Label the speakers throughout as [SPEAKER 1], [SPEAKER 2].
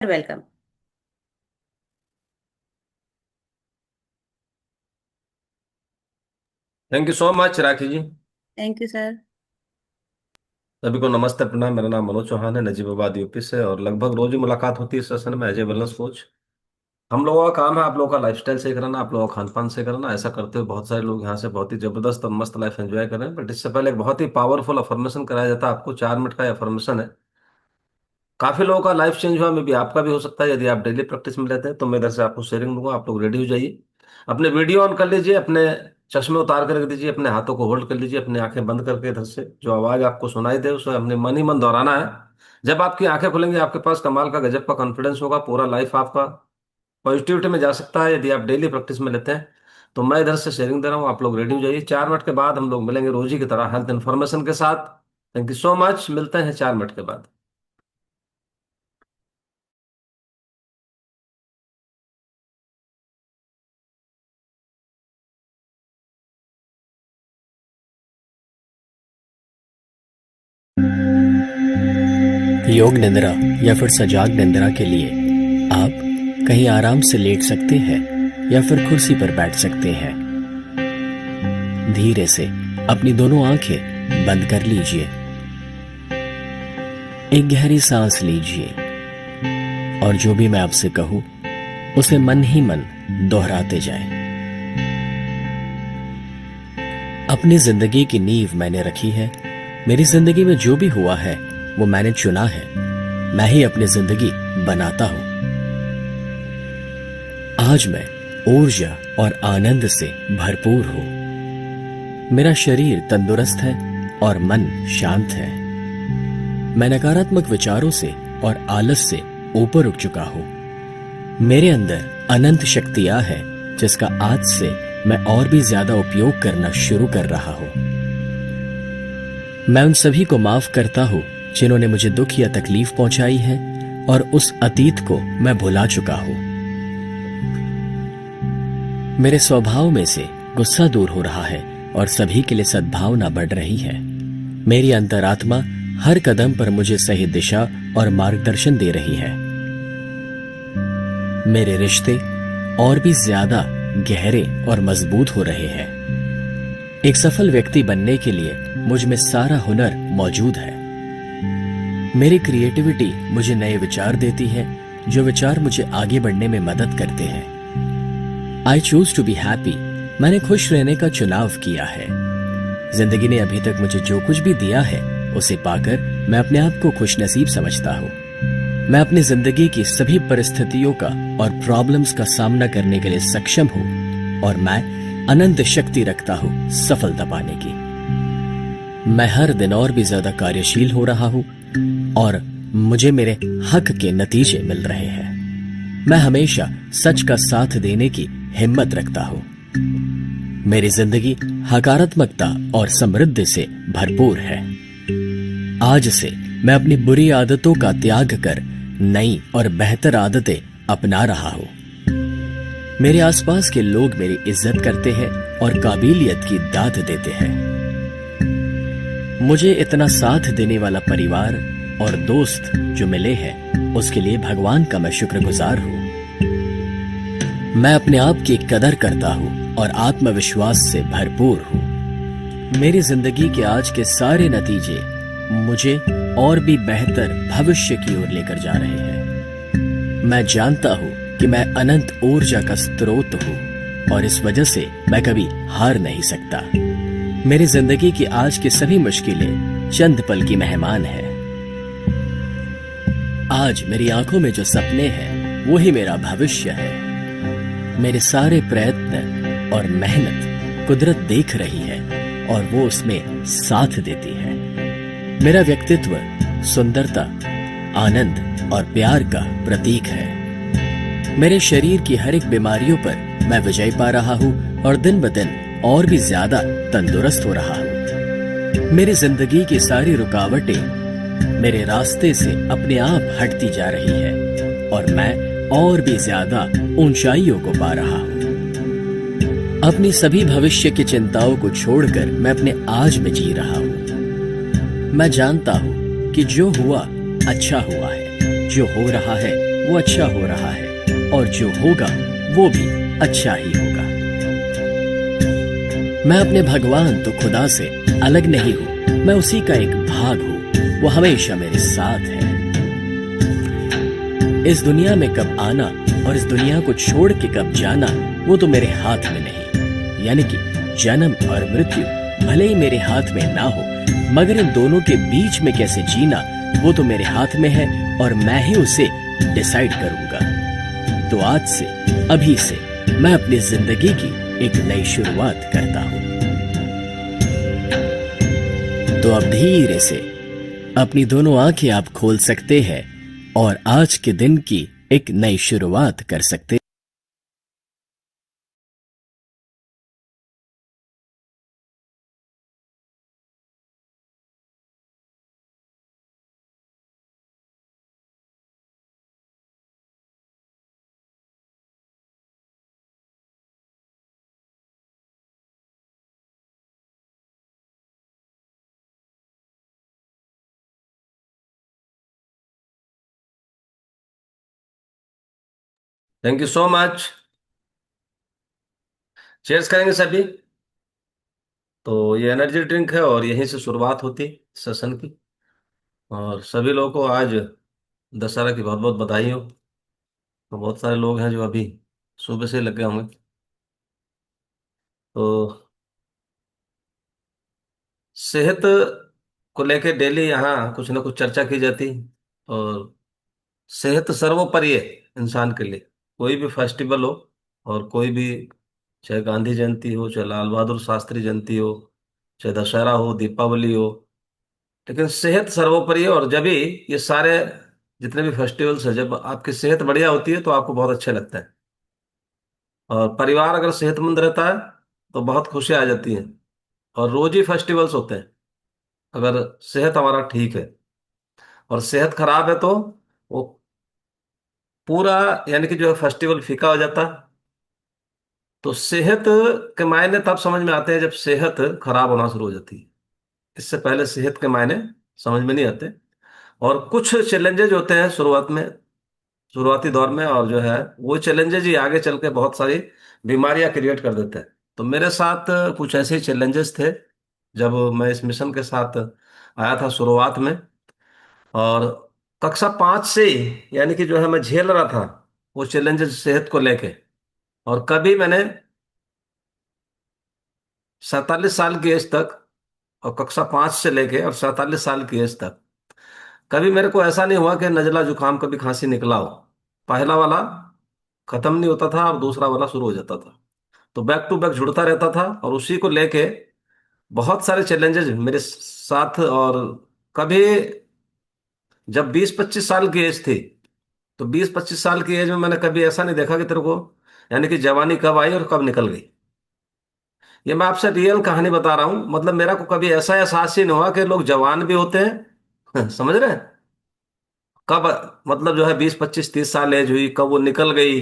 [SPEAKER 1] Welcome.
[SPEAKER 2] Thank you so much Rakhi ji.
[SPEAKER 1] Thank you sir.
[SPEAKER 2] सभी को नमस्ते प्रणाम। मेरा नाम मनोज चौहान है, नजीबाबाद यूपी से, और लगभग रोज ही मुलाकात होती है इस सेशन में एज ए वेलनेस कोच। हम लोगों का काम है आप लोगों का लाइफस्टाइल सही कराना, आप लोगों का खान पान सही कराना। ऐसा करते हुए बहुत सारे लोग यहाँ से बहुत ही जबरदस्त और मस्त लाइफ एंजॉय कर रहे हैं। बट इससे पहले एक बहुत ही पावरफुल अफर्मेशन कराया जाता है आपको। 4 मिनट का अफर्मेशन है। काफी लोगों का लाइफ चेंज हुआ, मे भी आपका भी हो सकता है। यदि आप डेली प्रैक्टिस में लेते हैं तो मैं इधर से आपको शेयरिंग दूंगा। आप लोग रेडी हो जाइए, अपने वीडियो ऑन कर लीजिए, अपने चश्मे उतार कर रख दीजिए, अपने हाथों को होल्ड कर लीजिए, अपनी आंखें बंद करके इधर से जो आवाज आपको सुनाई दे उसे अपने मन ही मन दोहराना है। जब आपकी आंखें खुलेंगी आपके पास कमाल का गजब का कॉन्फिडेंस होगा। पूरा लाइफ आपका पॉजिटिविटी में जा सकता है यदि आप डेली प्रैक्टिस में लेते हैं। तो मैं इधर से शेयरिंग दे रहा हूँ, आप लोग रेडी हो जाइए। 4 मिनट के बाद हम लोग मिलेंगे रोज ही की तरह हेल्थ इन्फॉर्मेशन के साथ। थैंक यू सो मच, मिलते हैं 4 मिनट के बाद।
[SPEAKER 3] योग निद्रा या फिर सजाग निद्रा के लिए आप कहीं आराम से लेट सकते हैं या फिर कुर्सी पर बैठ सकते हैं। धीरे से अपनी दोनों आंखें बंद कर लीजिए। एक गहरी सांस लीजिए और जो भी मैं आपसे कहूं उसे मन ही मन दोहराते जाएं। अपनी जिंदगी की नींव मैंने रखी है। मेरी जिंदगी में जो भी हुआ है वो मैंने चुना है। मैं ही अपनी जिंदगी बनाता हूं। आज मैं ऊर्जा और आनंद से भरपूर हूं। मेरा शरीर तंदुरुस्त है और मन शांत है। मैं नकारात्मक विचारों से और आलस से ऊपर उठ चुका हूं। मेरे अंदर अनंत शक्तियां हैं जिसका आज से मैं और भी ज्यादा उपयोग करना शुरू कर रहा हूं। मैं उन सभी को माफ करता हूं जिन्होंने मुझे दुख या तकलीफ पहुंचाई है और उस अतीत को मैं भुला चुका हूं। मेरे स्वभाव में से गुस्सा दूर हो रहा है और सभी के लिए सद्भावना बढ़ रही है। मेरी अंतरात्मा हर कदम पर मुझे सही दिशा और मार्गदर्शन दे रही है। मेरे रिश्ते और भी ज्यादा गहरे और मजबूत हो रहे हैं। एक सफल व्यक्ति बनने के लिए मुझ में सारा हुनर मौजूद है। मेरी क्रिएटिविटी मुझे नए विचार देती है, जो विचार मुझे आगे बढ़ने में मदद करते हैं। I choose to be happy. मैंने खुश रहने का चुनाव किया है। जिंदगी ने अभी तक मुझे जो कुछ भी दिया है उसे पाकर मैं अपने आप को खुशनसीब समझता हूँ। मैं अपनी जिंदगी की सभी परिस्थितियों का और प्रॉब्लम्स का सामना करने के लिए सक्षम हूँ और मैं अनंत शक्ति रखता हूँ सफलता पाने की। मैं हर दिन और भी ज्यादा कार्यशील हो रहा हूँ और मुझे मेरे हक के नतीजे मिल रहे हैं। मैं हमेशा सच का साथ देने की हिम्मत रखता हूँ। मेरी जिंदगी सकारात्मकता और समृद्धि से भरपूर है। आज से मैं अपनी बुरी आदतों का त्याग कर नई और बेहतर आदतें अपना रहा हूं। मेरे आसपास के लोग मेरी इज्जत करते हैं और काबिलियत की दाद देते हैं। मुझे इतना साथ देने वाला परिवार और दोस्त जो मिले हैं उसके लिए भगवान का मैं शुक्रगुजार हूं। मैं अपने आप की कदर करता हूं और आत्मविश्वास से भरपूर हूं। मेरी जिंदगी के आज के सारे नतीजे मुझे और भी बेहतर भविष्य की ओर लेकर जा रहे हैं। मैं जानता हूं कि मैं अनंत ऊर्जा का स्रोत हूं और इस वजह से मैं कभी हार नहीं सकता। मेरी जिंदगी की आज की सभी मुश्किलें चंद पल की मेहमान है। आज मेरी आंखों में जो सपने हैं वो ही मेरा भविष्य है। मेरे सारे प्रयत्न और मेहनत कुदरत देख रही है और वो उसमें साथ देती है। मेरा व्यक्तित्व सुंदरता, आनंद और प्यार का प्रतीक है। मेरे शरीर की हर एक बीमारियों पर मैं विजय पा रहा हूँ और दिन ब दिन और भी ज्यादा तंदुरुस्त हो रहा हूँ। मेरी जिंदगी की सारी रुकावटें मेरे रास्ते से अपने आप हटती जा रही है और मैं और भी ज्यादा ऊंचाइयों को पा रहा हूँ। अपनी सभी भविष्य की चिंताओं को छोड़कर मैं अपने आज में जी रहा हूँ। मैं जानता हूं कि जो हुआ अच्छा हुआ है, जो हो रहा है वो अच्छा हो रहा है, और जो होगा वो भी अच्छा ही होगा। मैं अपने भगवान तो खुदा से अलग नहीं हूं, मैं उसी का एक भाग हूं। वो हमेशा मेरे साथ है। इस दुनिया में कब आना और इस दुनिया को छोड़ के कब जाना, वो तो मेरे हाथ में नहीं। यानी कि जन्म और मृत्यु भले ही मेरे हाथ में ना हो, मगर इन दोनों के बीच में कैसे जीना, वो तो मेरे हाथ में है, और मैं ही उसे डिसाइड करूंगा। तो आज से, अभी से, मैं अपनी जिंदगी की एक नई शुरुआत करता हूं। तो अब धीरे से अपनी दोनों आंखें आप खोल सकते हैं और आज के दिन की एक नई शुरुआत कर सकते हैं।
[SPEAKER 2] Thank you so much. Chairs करेंगे सभी। तो ये एनर्जी ड्रिंक है और यहीं से शुरुआत होती है सेशन की। और सभी लोगों को आज दशहरा की बहुत बहुत बधाई हो। तो बहुत सारे लोग हैं जो अभी सुबह से लगे होंगे। तो सेहत को लेके डेली यहाँ कुछ ना कुछ चर्चा की जाती है। और सेहत सर्वोपरि है इंसान के लिए। कोई भी फेस्टिवल हो और कोई भी, चाहे गांधी जयंती हो, चाहे लाल बहादुर शास्त्री जयंती हो, चाहे दशहरा हो, दीपावली हो, लेकिन सेहत सर्वोपरि है। और जब भी ये सारे जितने भी फेस्टिवल्स है, जब आपकी सेहत बढ़िया होती है तो आपको बहुत अच्छा लगता है। और परिवार अगर सेहतमंद रहता है तो बहुत खुशियाँ आ जाती हैं। और रोज ही फेस्टिवल्स होते हैं अगर सेहत हमारा ठीक है। और सेहत खराब है तो वो पूरा, यानी कि जो है फेस्टिवल फीका हो जाता है। तो सेहत के मायने तब समझ में आते हैं जब सेहत खराब होना शुरू हो जाती है। इससे पहले सेहत के मायने समझ में नहीं आते। और कुछ चैलेंजेज होते हैं शुरुआत में, शुरुआती दौर में, और जो है वो चैलेंजेज ही आगे चल के बहुत सारी बीमारियां क्रिएट कर देते हैं। तो मेरे साथ कुछ ऐसे चैलेंजेस थे जब मैं इस मिशन के साथ आया था शुरुआत में। और कक्षा 5 से ही, यानी कि जो है मैं झेल रहा था वो चैलेंजेस सेहत को लेके। और कभी मैंने 47 साल की एज तक, और कक्षा 5 से लेके और 47 साल की एज तक, कभी मेरे को ऐसा नहीं हुआ कि नजला जुकाम कभी खांसी निकला हो। पहला वाला खत्म नहीं होता था और दूसरा वाला शुरू हो जाता था। तो बैक टू बैक जुड़ता रहता था, और उसी को लेके बहुत सारे चैलेंजेस मेरे साथ। और कभी जब 20-25 साल की एज थी, तो 20-25 साल की एज में मैंने कभी ऐसा नहीं देखा कि तेरे को, यानी कि जवानी कब आई और कब निकल गई। ये मैं आपसे रियल कहानी बता रहा हूं। मतलब मेरा को कभी ऐसा एहसास ही नहीं हुआ कि लोग जवान भी होते हैं समझ रहे हैं, कब, मतलब जो है 20-25-30 साल एज हुई कब वो निकल गई।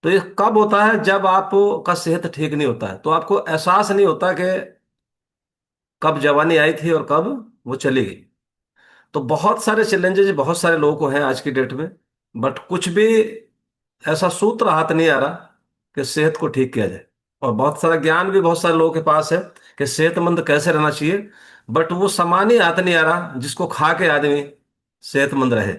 [SPEAKER 2] तो ये कब होता है जब आपका सेहत ठीक नहीं होता है, तो आपको एहसास नहीं होता कि कब जवानी आई थी और कब वो चली गई। तो बहुत सारे चैलेंजेस बहुत सारे लोगों को हैं आज की डेट में। बट कुछ भी ऐसा सूत्र हाथ नहीं आ रहा कि सेहत को ठीक किया जाए। और बहुत सारा ज्ञान भी बहुत सारे लोगों के पास है कि सेहतमंद कैसे रहना चाहिए। बट वो सामान ही हाथ नहीं आ रहा जिसको खा के आदमी सेहतमंद रहे।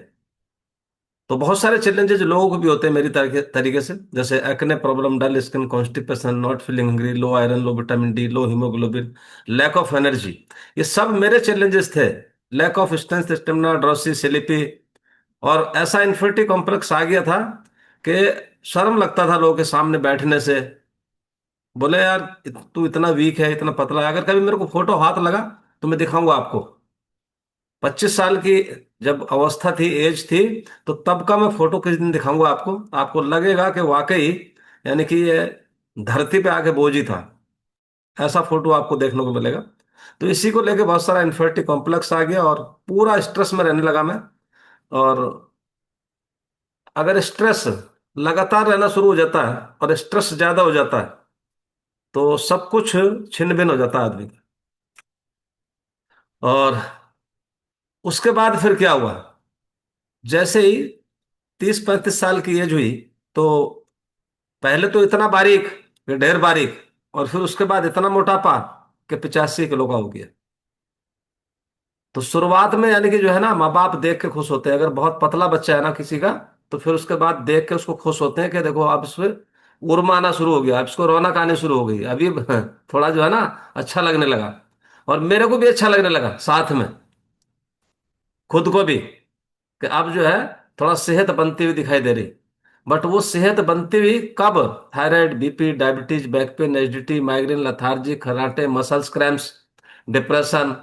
[SPEAKER 2] तो बहुत सारे चैलेंजेस लोगों को भी होते हैं मेरी तरीके से, जैसे acne problem, dull skin, constipation, not feeling hungry, low iron, low vitamin D, low haemoglobin, lack of energy. ये सब मेरे चैलेंजेस थे। Lack of strength, stamina, drowsy, sleepy. और ऐसा इन्फिनिटी कॉम्प्लेक्स आ गया था कि शर्म लगता था लोगों के सामने बैठने से। बोले यार तू इतना वीक है, इतना पतला है। अगर कभी मेरे को फोटो हाथ लगा तो मैं दिखाऊंगा आपको। 25 साल की जब अवस्था थी, एज थी, तो तब का मैं फोटो किस दिन दिखाऊंगा आपको। आपको लगेगा कि वाकई, यानी कि ये धरती पे आके बोझ ही था। ऐसा फोटो आपको देखने को मिलेगा। तो इसी को लेके बहुत सारा इन्फिनिटी कॉम्प्लेक्स आ गया और पूरा स्ट्रेस में रहने लगा मैं। और अगर स्ट्रेस लगातार रहना शुरू हो जाता है और स्ट्रेस ज्यादा हो जाता है तो सब कुछ छिन्न भिन्न हो जाता है आदमी का। और उसके बाद फिर क्या हुआ, जैसे ही 30 35 साल की एज हुई तो पहले तो इतना बारीक, फिर ढेर बारीक, और फिर उसके बाद इतना मोटापा कि 85 किलो का हो गया। तो शुरुआत में यानी कि जो है ना, माँ बाप देख के खुश होते हैं। अगर बहुत पतला बच्चा है ना किसी का, तो फिर उसके बाद देख के उसको खुश होते हैं कि देखो अब इसमें उर्मा आना शुरू हो गया, अब इसको रौनक आनी शुरू हो गई, अभी थोड़ा जो है ना अच्छा लगने लगा। और मेरे को भी अच्छा लगने लगा साथ में, खुद को भी, कि अब जो है थोड़ा सेहत बनती हुई दिखाई दे रही। बट वो सेहत बनती हुई कब? Thyroid, BP, diabetes, back pain, acidity, migraine, lethargy, खर्राटे, मसल्स क्रैम्प्स, डिप्रेशन,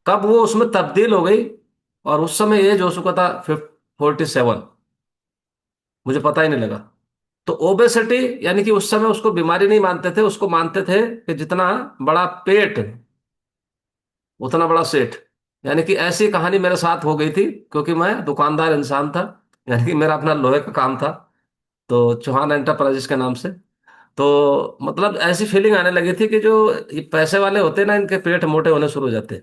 [SPEAKER 2] कब वो उसमें तब्दील हो गई? और उस समय एज हो चुका था 47, मुझे पता ही नहीं लगा। तो ओबेसिटी यानी कि उस समय उसको बीमारी नहीं मानते थे, उसको मानते थे कि जितना बड़ा पेट उतना बड़ा सेठ। यानी कि ऐसी कहानी मेरे साथ हो गई थी, क्योंकि मैं दुकानदार इंसान था। यानी कि मेरा अपना लोहे का काम था, तो चौहान एंटरप्राइजेस के नाम से। तो मतलब ऐसी फीलिंग आने लगी थी कि जो ये पैसे वाले होते हैं ना, इनके पेट मोटे होने शुरू हो जाते हैं।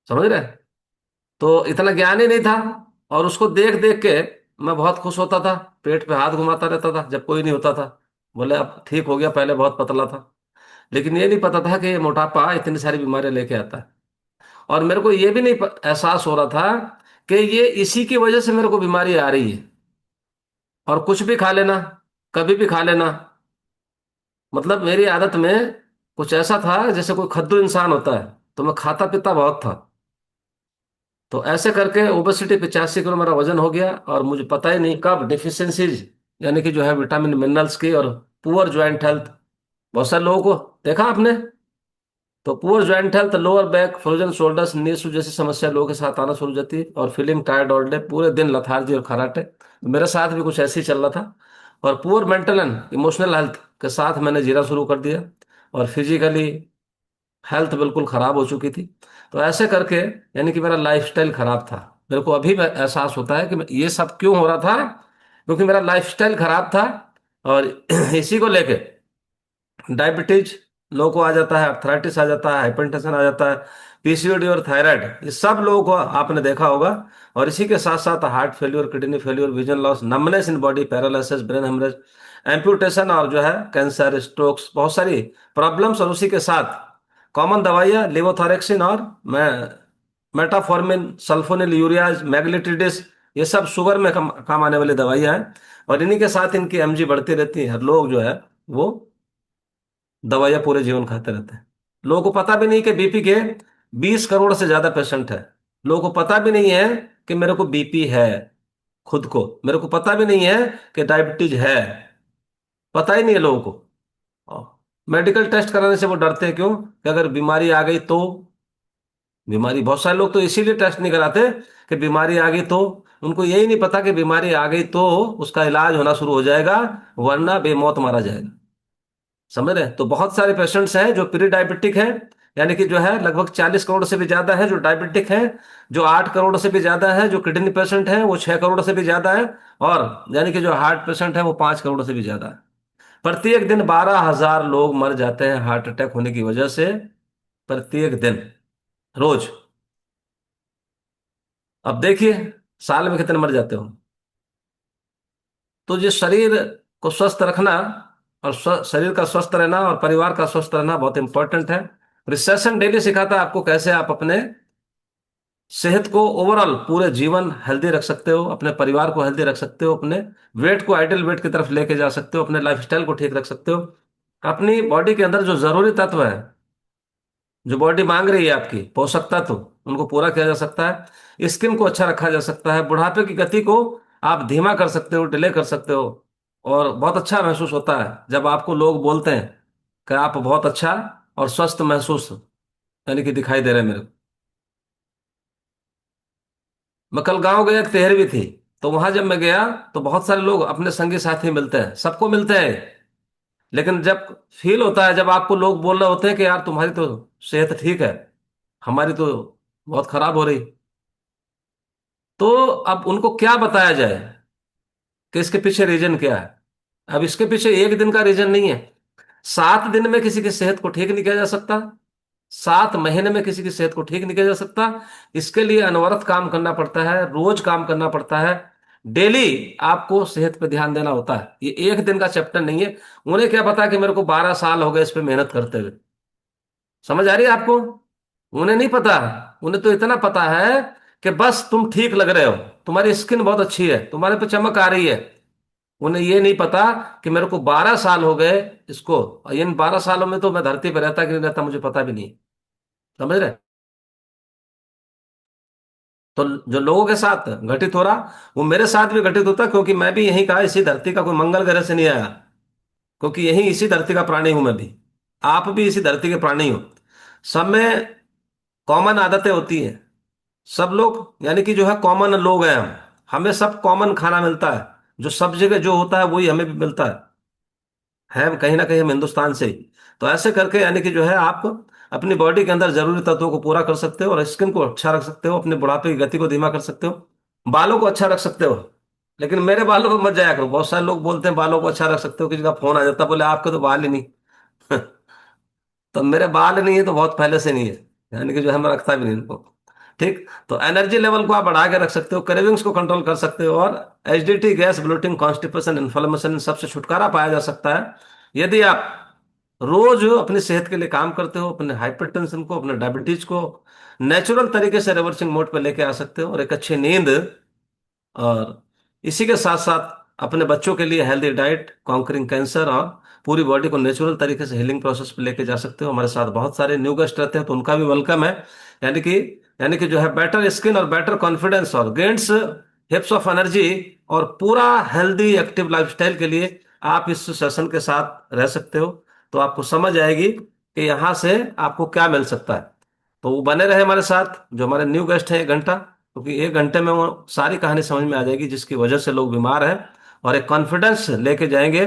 [SPEAKER 2] समझ रहे? तो इतना ज्ञान ही नहीं था। और उसको देख देख के मैं बहुत खुश होता था, पेट पे हाथ घुमाता रहता था जब कोई नहीं होता था। बोले अब ठीक हो गया, पहले बहुत पतला था। लेकिन ये नहीं पता था कि ये मोटापा इतनी सारी बीमारियां लेके आता है। और मेरे को ये भी नहीं एहसास हो रहा था कि ये इसी की वजह से मेरे को बीमारी आ रही है। और कुछ भी खा लेना, कभी भी खा लेना, मतलब मेरी आदत में कुछ ऐसा था जैसे कोई खद्दू इंसान होता है, तो मैं खाता पीता बहुत था। तो ऐसे करके ओबेसिटी 85 किलो मेरा वजन हो गया, और मुझे पता ही नहीं कब डिफिशियंसीज, यानी कि जो है विटामिन मिनरल्स की, और पुअर ज्वाइंट हेल्थ। बहुत सारे लोगों को देखा आपने, तो poor joint health, lower back, frozen shoulders, knee issue जैसी समस्या लोगों के साथ आना शुरू हो जाती है, और फीलिंग टायर्ड ऑल डे, पूरे दिन लथार्जी और खराटे। मेरे साथ भी कुछ ऐसे ही चल रहा था। और poor mental and emotional health के साथ मैंने जीना शुरू कर दिया, और फिजिकली हेल्थ बिल्कुल खराब हो चुकी थी। तो ऐसे करके यानी कि मेरा लाइफस्टाइल खराब था। मेरे को अभी एहसास होता है कि ये सब क्यों हो रहा था, क्योंकि मेरा लाइफस्टाइल खराब था। और इसी को लेके डायबिटीज लोगों को आ जाता है, अर्थराइटिस आ जाता है, हाइपरटेंशन आ जाता है, पीसीओडी और थायराइड, ये सब लोगों को आपने देखा होगा। और इसी के साथ साथ heart failure, kidney failure, vision loss, numbness in body, paralysis, brain haemorrhage, amputation, और जो है कैंसर, स्ट्रोक्स, बहुत सारी प्रॉब्लम्स। और उसी के साथ कॉमन दवाइयाँ लिवोथायरेक्सिन और मेटाफॉर्मिन, सल्फोनिल यूरियाज, मैग्नेटिडिस, ये सब शुगर में काम आने वाली दवाइयाँ हैं। और इन्हीं के साथ इनकी एमजी बढ़ती रहती है। हर लोग जो है वो दवाइयाँ पूरे जीवन खाते रहते हैं। लोगों को पता भी नहीं कि बीपी के 20 करोड़ से ज्यादा पेशेंट है। लोगों को पता भी नहीं है कि मेरे को बीपी है, खुद को मेरे को पता भी नहीं है कि डायबिटीज है। पता ही नहीं है लोगों को। मेडिकल टेस्ट कराने से वो डरते हैं, क्यों? कि अगर बीमारी आ गई तो, बीमारी, बहुत सारे लोग तो इसीलिए टेस्ट नहीं कराते कि बीमारी आ गई तो, उनको यही नहीं पता कि बीमारी आ गई तो उसका इलाज होना शुरू हो जाएगा, वरना बेमौत मारा जाएगा। समझ रहे हैं? तो बहुत सारे पेशेंट्स हैं जो प्री डायबिटिक हैं, यानी कि जो है लगभग 40 करोड़ से भी ज्यादा है जो डायबिटिक हैं, जो 8 करोड़ से भी ज्यादा है जो किडनी पेशेंट हैं, वो 6 करोड़ से भी ज्यादा है, और यानी कि जो हार्ट पेशेंट है वो 5 करोड़ से भी ज्यादा है। प्रत्येक दिन 12,000 लोग मर जाते हैं हार्ट अटैक होने की वजह से, प्रत्येक दिन, रोज। अब देखिए साल में कितने मर जाते हो। तो ये शरीर को स्वस्थ रखना, और शरीर का स्वस्थ रहना और परिवार का स्वस्थ रहना बहुत इंपॉर्टेंट है। रिसेशन डेली सिखाता है आपको कैसे आप अपने सेहत को ओवरऑल पूरे जीवन हेल्दी रख सकते हो, अपने परिवार को हेल्दी रख सकते हो, अपने वेट को आइडियल वेट की तरफ लेके जा सकते हो, अपने लाइफस्टाइल को ठीक रख सकते हो। अपनी बॉडी के अंदर जो जरूरी तत्व है, जो बॉडी मांग रही है आपकी पोषक तत्व, उनको पूरा किया जा सकता है। स्किन को अच्छा रखा जा सकता है, बुढ़ापे की गति को आप धीमा कर सकते हो, डिले कर सकते हो। और बहुत अच्छा महसूस होता है जब आपको लोग बोलते हैं कि आप बहुत अच्छा और स्वस्थ महसूस, यानी कि दिखाई दे रहे हैं मेरे को। मैं कल गांव गया, एक तेरहवीं थी, तो वहां जब मैं गया तो बहुत सारे लोग अपने संगी साथी मिलते हैं, सबको मिलते हैं। लेकिन जब फील होता है, जब आपको लोग बोल रहे होते हैं कि यार तुम्हारी तो सेहत ठीक है, हमारी तो बहुत खराब हो रही, तो अब उनको क्या बताया जाए कि इसके पीछे रीजन क्या है? अब इसके पीछे एक दिन का रीजन नहीं है, 7 दिन में किसी की सेहत को ठीक नहीं किया जा सकता। 7 महीने में किसी की सेहत को ठीक नहीं किया जा सकता। इसके लिए अनवरत काम करना पड़ता है, रोज काम करना पड़ता है। डेली आपको सेहत पे ध्यान देना होता है। ये एक दिन का चैप्टर नहीं है। उन्हें क्या पता कि मेरे को 12 साल हो गए इस पे मेहनत करते हुए। समझ आ रही है आपको? उन्हें नहीं पता। उन्हें तो इतना पता है कि बस तुम ठीक लग रहे हो, तुम्हारी स्किन बहुत अच्छी है, तुम्हारे पे चमक आ रही है। उन्हें ये नहीं पता कि मेरे को 12 साल हो गए इसको, और इन 12 सालों में तो मैं धरती पर रहता कि नहीं रहता मुझे पता भी नहीं। समझ रहे? तो जो लोगों के साथ घटित हो रहा, वो मेरे साथ भी घटित होता, क्योंकि मैं भी यही कहा, इसी धरती का, कोई मंगल ग्रह से नहीं आया। क्योंकि यही इसी धरती का प्राणी हूं मैं भी। आप भी इसी धरती के प्राणी हो। सब में कॉमन आदतें होती हैं। सब लोग यानी कि जो है कॉमन लोग हैं हम। हमें सब कॉमन खाना मिलता है। जो सब जगह जो होता है वही हमें भी मिलता है कहीं ना कहीं हम हिंदुस्तान से ही। तो ऐसे करके यानी कि जो है आप अपनी बॉडी के अंदर जरूरी तत्वों को पूरा कर सकते हो, और स्किन को अच्छा रख सकते हो, अपने बुढ़ापे की गति को धीमा कर सकते हो, बालों को अच्छा रख सकते हो। लेकिन मेरे बालों पर मत जाया करो। बहुत सारे लोग बोलते हैं बालों को अच्छा रख सकते हो, किसी का फोन आ जाता है, बोले आपके तो बाल ही नहीं। तो मेरे बाल नहीं है तो बहुत पहले से नहीं है, यानी कि जो है मैं रखता भी नहीं इनको। ठीक। तो एनर्जी लेवल को आप बढ़ा के रख सकते हो, क्रेविंग्स को कंट्रोल कर सकते हो, और acidity, gas, bloating, constipation, inflammation, इन सबसे छुटकारा पाया जा सकता है यदि आप रोज अपनी सेहत के लिए काम करते हो। अपने हाइपरटेंशन को, अपने डायबिटीज को नेचुरल तरीके से रिवर्सिंग मोड पर लेके आ सकते हो, और एक अच्छी नींद, और इसी के साथ साथ अपने बच्चों के लिए हेल्दी डाइट, कॉन्करिंग कैंसर, और पूरी बॉडी को नेचुरल तरीके से हीलिंग प्रोसेस पे लेके जा सकते हो। हमारे साथ बहुत सारे न्यू गेस्ट रहते हैं, तो उनका भी वेलकम है। यानी कि यानी कि जो है बेटर स्किन और बेटर कॉन्फिडेंस और गेंस हिप्स ऑफ एनर्जी और पूरा हेल्दी एक्टिव लाइफस्टाइल के लिए आप इस सेशन के साथ रह सकते हो। तो आपको समझ आएगी कि यहाँ से आपको क्या मिल सकता है। तो वो बने रहे हमारे साथ, जो हमारे न्यू गेस्ट हैं, 1 घंटा, क्योंकि 1 घंटे में वो सारी कहानी समझ में आ जाएगी जिसकी वजह से लोग बीमार हैं, और एक कॉन्फिडेंस लेके जाएंगे,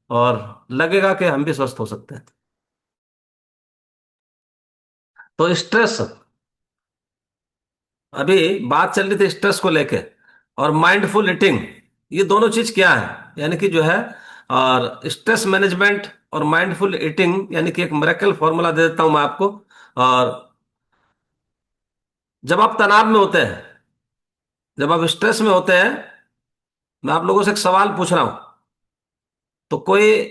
[SPEAKER 2] और लगेगा कि हम भी स्वस्थ हो सकते हैं। तो स्ट्रेस, अभी बात चल रही थी स्ट्रेस को लेके, और माइंडफुल ईटिंग, ये दोनों चीज क्या है यानी कि जो है, और स्ट्रेस मैनेजमेंट और माइंडफुल ईटिंग, यानी कि एक मिरेकल फॉर्मूला दे देता हूं मैं आपको। और जब आप तनाव में होते हैं, जब आप स्ट्रेस में होते हैं, मैं आप लोगों से एक सवाल पूछ रहा हूं। तो कोई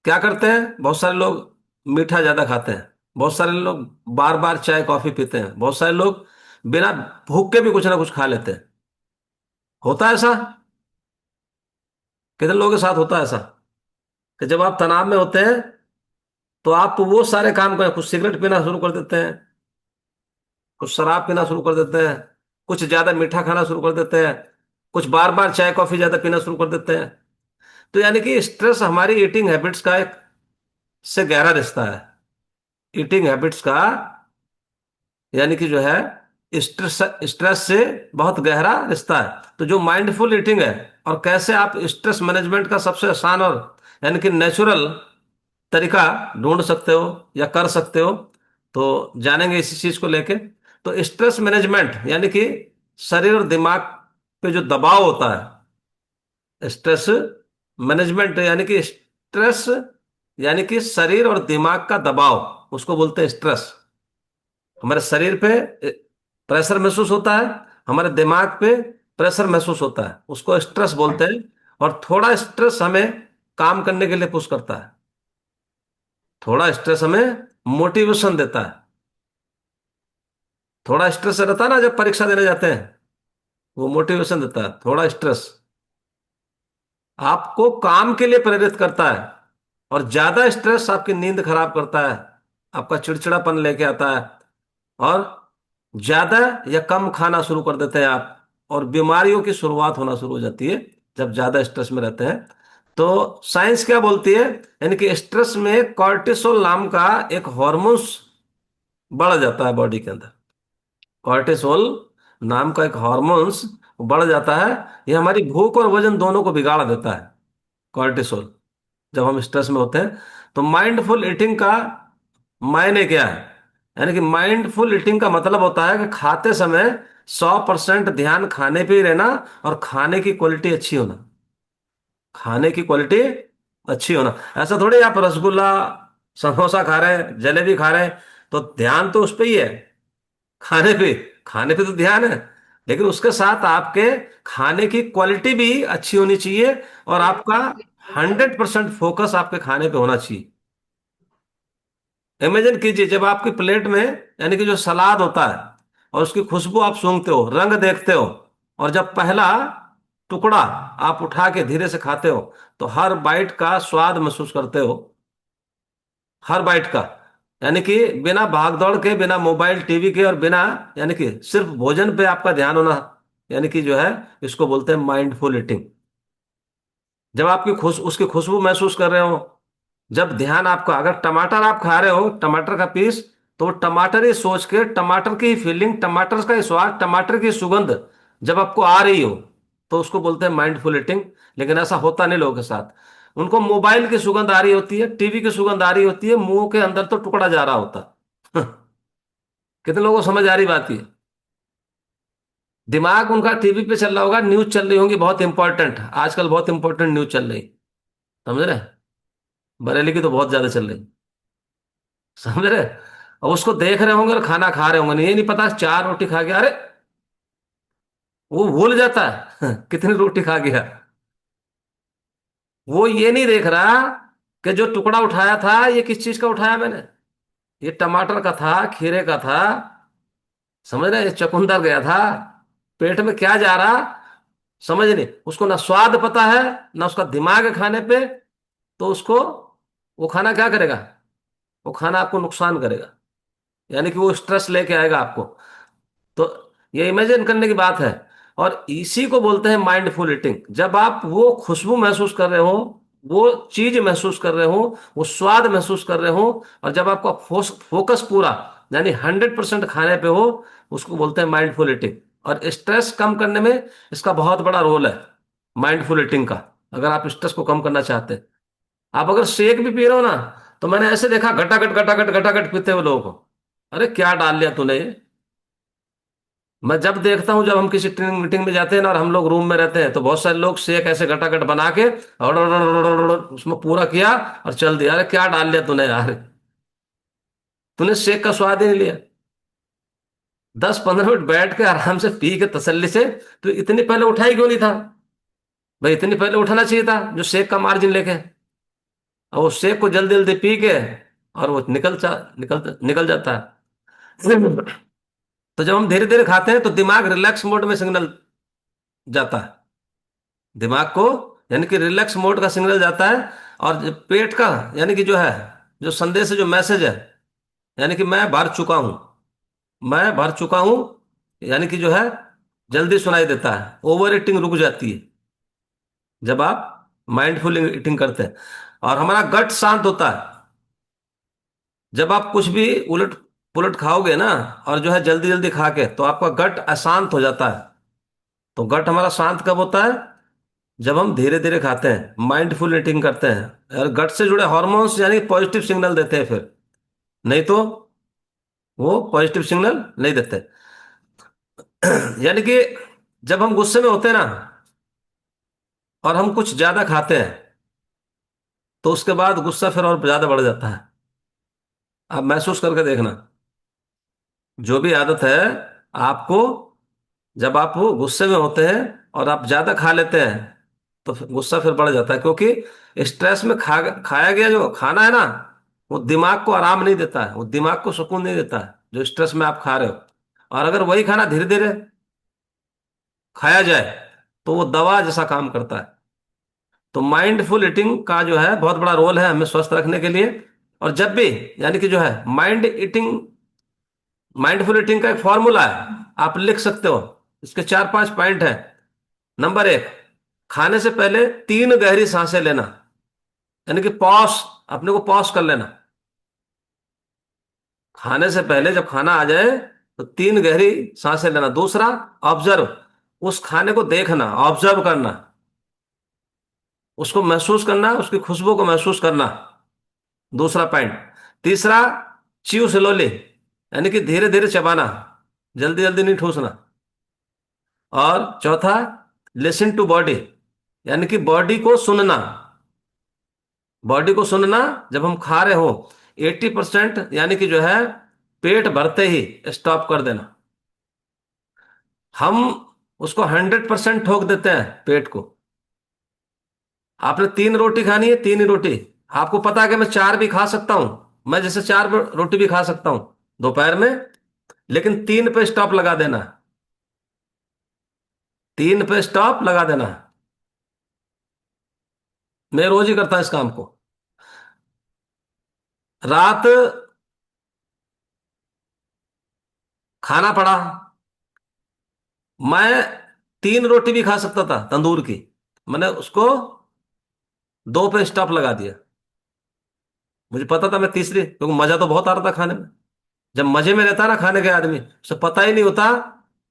[SPEAKER 2] क्या करते हैं, बहुत सारे लोग मीठा ज्यादा खाते हैं, बहुत सारे लोग बार बार चाय कॉफी पीते हैं, बहुत सारे लोग बिना भूख के भी कुछ ना कुछ खा लेते हैं। होता है ऐसा? कितने लोगों के साथ होता है ऐसा कि जब आप तनाव में होते हैं तो आप वो सारे काम करें, कुछ सिगरेट पीना शुरू कर देते हैं, कुछ शराब पीना शुरू कर देते हैं, कुछ ज्यादा मीठा खाना शुरू कर देते हैं, कुछ बार बार चाय कॉफी ज्यादा पीना शुरू कर देते हैं। तो यानी कि स्ट्रेस हमारी ईटिंग हैबिट्स का एक से गहरा रिश्ता है। ईटिंग हैबिट्स का यानी कि जो है स्ट्रेस स्ट्रेस से बहुत गहरा रिश्ता है। तो जो माइंडफुल ईटिंग है, और कैसे आप स्ट्रेस मैनेजमेंट का सबसे आसान और यानी कि नेचुरल तरीका ढूंढ सकते हो या कर सकते हो, तो जानेंगे इसी चीज को लेके। तो स्ट्रेस मैनेजमेंट यानी कि शरीर और दिमाग पे जो दबाव होता है, स्ट्रेस मैनेजमेंट यानी कि स्ट्रेस यानी कि शरीर और दिमाग का दबाव, उसको बोलते हैं स्ट्रेस। हमारे शरीर पे प्रेशर महसूस होता है, हमारे दिमाग पे प्रेशर महसूस होता है, उसको स्ट्रेस बोलते हैं। और थोड़ा स्ट्रेस हमें काम करने के लिए पुश करता है, थोड़ा स्ट्रेस हमें मोटिवेशन देता है। थोड़ा स्ट्रेस रहता है ना जब परीक्षा देने जाते हैं, वो मोटिवेशन देता है। थोड़ा स्ट्रेस आपको काम के लिए प्रेरित करता है, और ज्यादा स्ट्रेस आपकी नींद खराब करता है, आपका चिड़चिड़ापन लेके आता है, और ज्यादा या कम खाना शुरू कर देते हैं आप, और बीमारियों की शुरुआत होना शुरू हो जाती है जब ज्यादा स्ट्रेस में रहते हैं। तो साइंस क्या बोलती है, यानी कि स्ट्रेस में कॉर्टिसोल नाम का एक हॉर्मोन्स बढ़ जाता है बॉडी के अंदर। कॉर्टिसोल नाम का एक हॉर्मोन्स बढ़ जाता है। ये हमारी भूख और वजन दोनों को बिगाड़ देता है, कॉर्टिसोल, जब हम स्ट्रेस में होते हैं। तो माइंडफुल ईटिंग का मायने क्या है, यानी कि माइंडफुल ईटिंग का मतलब होता है कि खाते समय 100% ध्यान खाने पे ही रहना, और खाने की क्वालिटी अच्छी होना, खाने की क्वालिटी अच्छी होना। ऐसा थोड़ी आप रसगुल्ला समोसा खा रहे हैं, जलेबी खा रहे हैं, तो ध्यान तो उस पे ही है, खाने पे। खाने पे तो ध्यान है, लेकिन उसके साथ आपके खाने की क्वालिटी भी अच्छी होनी चाहिए, और आपका 100% फोकस आपके खाने पे होना चाहिए। इमेजिन कीजिए, जब आपकी प्लेट में यानी कि जो सलाद होता है, और उसकी खुशबू आप सूंघते हो, रंग देखते हो, और जब पहला टुकड़ा आप उठा के धीरे से खाते हो, तो हर बाइट का स्वाद महसूस करते हो, हर बाइट का। यानी कि बिना भागदौड़ के, बिना मोबाइल टीवी के, और बिना, यानी कि सिर्फ भोजन पे आपका ध्यान होना, यानी कि जो है, इसको बोलते हैं माइंडफुल ईटिंग। जब आपकी उसकी खुशबू महसूस कर रहे हो, जब ध्यान आपका, अगर टमाटर आप खा रहे हो, टमाटर का पीस, तो वो टमाटर ही सोच के, टमाटर की फीलिंग, टमाटर का ही स्वाद, टमाटर की सुगंध जब आपको आ रही हो, तो उसको बोलते हैं माइंडफुल ईटिंग। लेकिन ऐसा होता नहीं लोगों के साथ। उनको मोबाइल की सुगंध आ रही होती है, टीवी की सुगंध आ रही होती है, मुंह के अंदर तो टुकड़ा जा रहा होता है। कितने लोगों को समझ आ रही बात ये? दिमाग उनका टीवी पे चल रहा होगा, न्यूज चल रही होंगी बहुत इंपॉर्टेंट, आजकल बहुत इंपॉर्टेंट न्यूज चल रही, समझ रहे? बरेली की तो बहुत ज्यादा चल रही, समझ रहे? और उसको देख रहे होंगे और खाना खा रहे होंगे, ये नहीं पता 4 रोटी खा गया, अरे वो भूल जाता है कितनी रोटी खा गया। वो ये नहीं देख रहा कि जो टुकड़ा उठाया था, ये किस चीज का उठाया मैंने, ये टमाटर का था, खीरे का था, समझ रहे? ये चुकंदर गया था, पेट में क्या जा रहा, समझ नहीं। उसको ना स्वाद पता है, ना उसका दिमाग है खाने पे, तो उसको वो खाना क्या करेगा? वो खाना आपको नुकसान करेगा, यानी कि वो स्ट्रेस लेके आएगा आपको। तो ये इमेजिन करने की बात है। और इसी को बोलते हैं माइंडफुल ईटिंग। जब आप वो खुशबू महसूस कर रहे हो, वो चीज महसूस कर रहे हो, वो स्वाद महसूस कर रहे हो, और जब आपका फोकस पूरा, यानी 100% खाने पे हो, उसको बोलते हैं माइंडफुल ईटिंग। और स्ट्रेस कम करने में इसका बहुत बड़ा रोल है, माइंडफुल ईटिंग का। अगर आप स्ट्रेस को कम करना चाहते हैं, आप अगर शेक भी पी रहे हो ना, तो मैंने ऐसे देखा घटाघट घटाघट घटाघट पीते हुए लोगों को, अरे क्या डाल लिया तूने ये। मैं जब देखता हूँ, जब हम किसी ट्रेनिंग मीटिंग में जाते हैं ना, और हम लोग रूम में रहते हैं, तो बहुत सारे लोग शेक ऐसे घटाघट बना के और उसमें पूरा किया और चल दिया। अरे क्या डाल लिया तूने यार, तूने शेक का स्वाद ही नहीं लिया। 10-15 मिनट बैठ के आराम से पी के तसल्ली से, तो इतनी पहले उठाई क्यों नहीं था? भाई इतनी पहले उठाना चाहिए था, जो शेक का मार्जिन लेके, और वो शेक को जल्दी जल्दी पी के, और वो निकल निकल जाता है। तो जब हम धीरे धीरे खाते हैं, तो दिमाग रिलैक्स मोड में सिग्नल जाता है, दिमाग को, यानी कि रिलैक्स मोड का सिग्नल जाता है। और पेट का, यानी कि जो है, जो संदेश है, जो मैसेज है, यानी कि मैं भर चुका हूं, मैं भर चुका हूं, यानी कि जो है, जल्दी सुनाई देता है। ओवर ईटिंग रुक जाती है जब आप माइंडफुल ईटिंग करते हैं। और हमारा गट शांत होता है। जब आप कुछ भी उलट पुलट खाओगे ना, और जो है जल्दी जल्दी खा के, तो आपका गट अशांत हो जाता है। तो गट हमारा शांत कब होता है? जब हम धीरे धीरे खाते हैं, माइंडफुल ईटिंग करते हैं, और गट से जुड़े हॉर्मोन्स यानी पॉजिटिव सिग्नल देते हैं फिर, नहीं तो वो पॉजिटिव सिग्नल नहीं देते। यानी कि जब हम गुस्से में होते हैं ना, और हम कुछ ज्यादा खाते हैं, तो उसके बाद गुस्सा फिर और ज्यादा बढ़ जाता है। आप महसूस करके देखना, जो भी आदत है आपको, जब आप वो गुस्से में होते हैं और आप ज्यादा खा लेते हैं, तो फिर गुस्सा फिर बढ़ जाता है, क्योंकि स्ट्रेस में खाया गया जो खाना है ना, वो दिमाग को आराम नहीं देता है, वो दिमाग को सुकून नहीं देता है, जो स्ट्रेस में आप खा रहे हो। और अगर वही खाना धीरे धीरे खाया जाए, तो वो दवा जैसा काम करता है। तो माइंडफुल ईटिंग का जो है बहुत बड़ा रोल है हमें स्वस्थ रखने के लिए। और जब भी, यानी कि जो है, माइंडफुल ईटिंग का एक फॉर्मूला है, आप लिख सकते हो। इसके 4-5 पॉइंट हैं। नंबर 1, खाने से पहले 3 गहरी सांसें लेना, यानी कि पॉज, अपने को पॉज कर लेना। खाने से पहले जब खाना आ जाए, तो 3 गहरी सांसें लेना। दूसरा, ऑब्जर्व, उस खाने को देखना, ऑब्जर्व करना, उसको महसूस करना, उसकी खुशबू को महसूस करना, दूसरा पॉइंट। तीसरा, च्यू स्लोली, यानी कि धीरे धीरे चबाना, जल्दी जल्दी नहीं ठूसना। और चौथा, लिसन टू बॉडी, यानी कि बॉडी को सुनना, बॉडी को सुनना। जब हम खा रहे हो, 80% यानी कि जो है, पेट भरते ही स्टॉप कर देना। हम उसको 100% ठोक देते हैं पेट को। आपने 3 रोटी खानी है, 3 ही रोटी। आपको पता है कि मैं 4 भी खा सकता हूं। मैं जैसे 4 रोटी भी खा सकता हूं दोपहर में, लेकिन 3 पे स्टॉप लगा देना। 3 पे स्टॉप लगा देना। मैं रोज ही करता हूं इस काम को। रात खाना पड़ा, मैं 3 रोटी भी खा सकता था तंदूर की, मैंने उसको 2 पे स्टॉप लगा दिया। मुझे पता था मैं तीसरी, क्योंकि मजा तो बहुत आ रहा था खाने में। जब मजे में रहता है ना खाने के आदमी, उसे पता ही नहीं होता,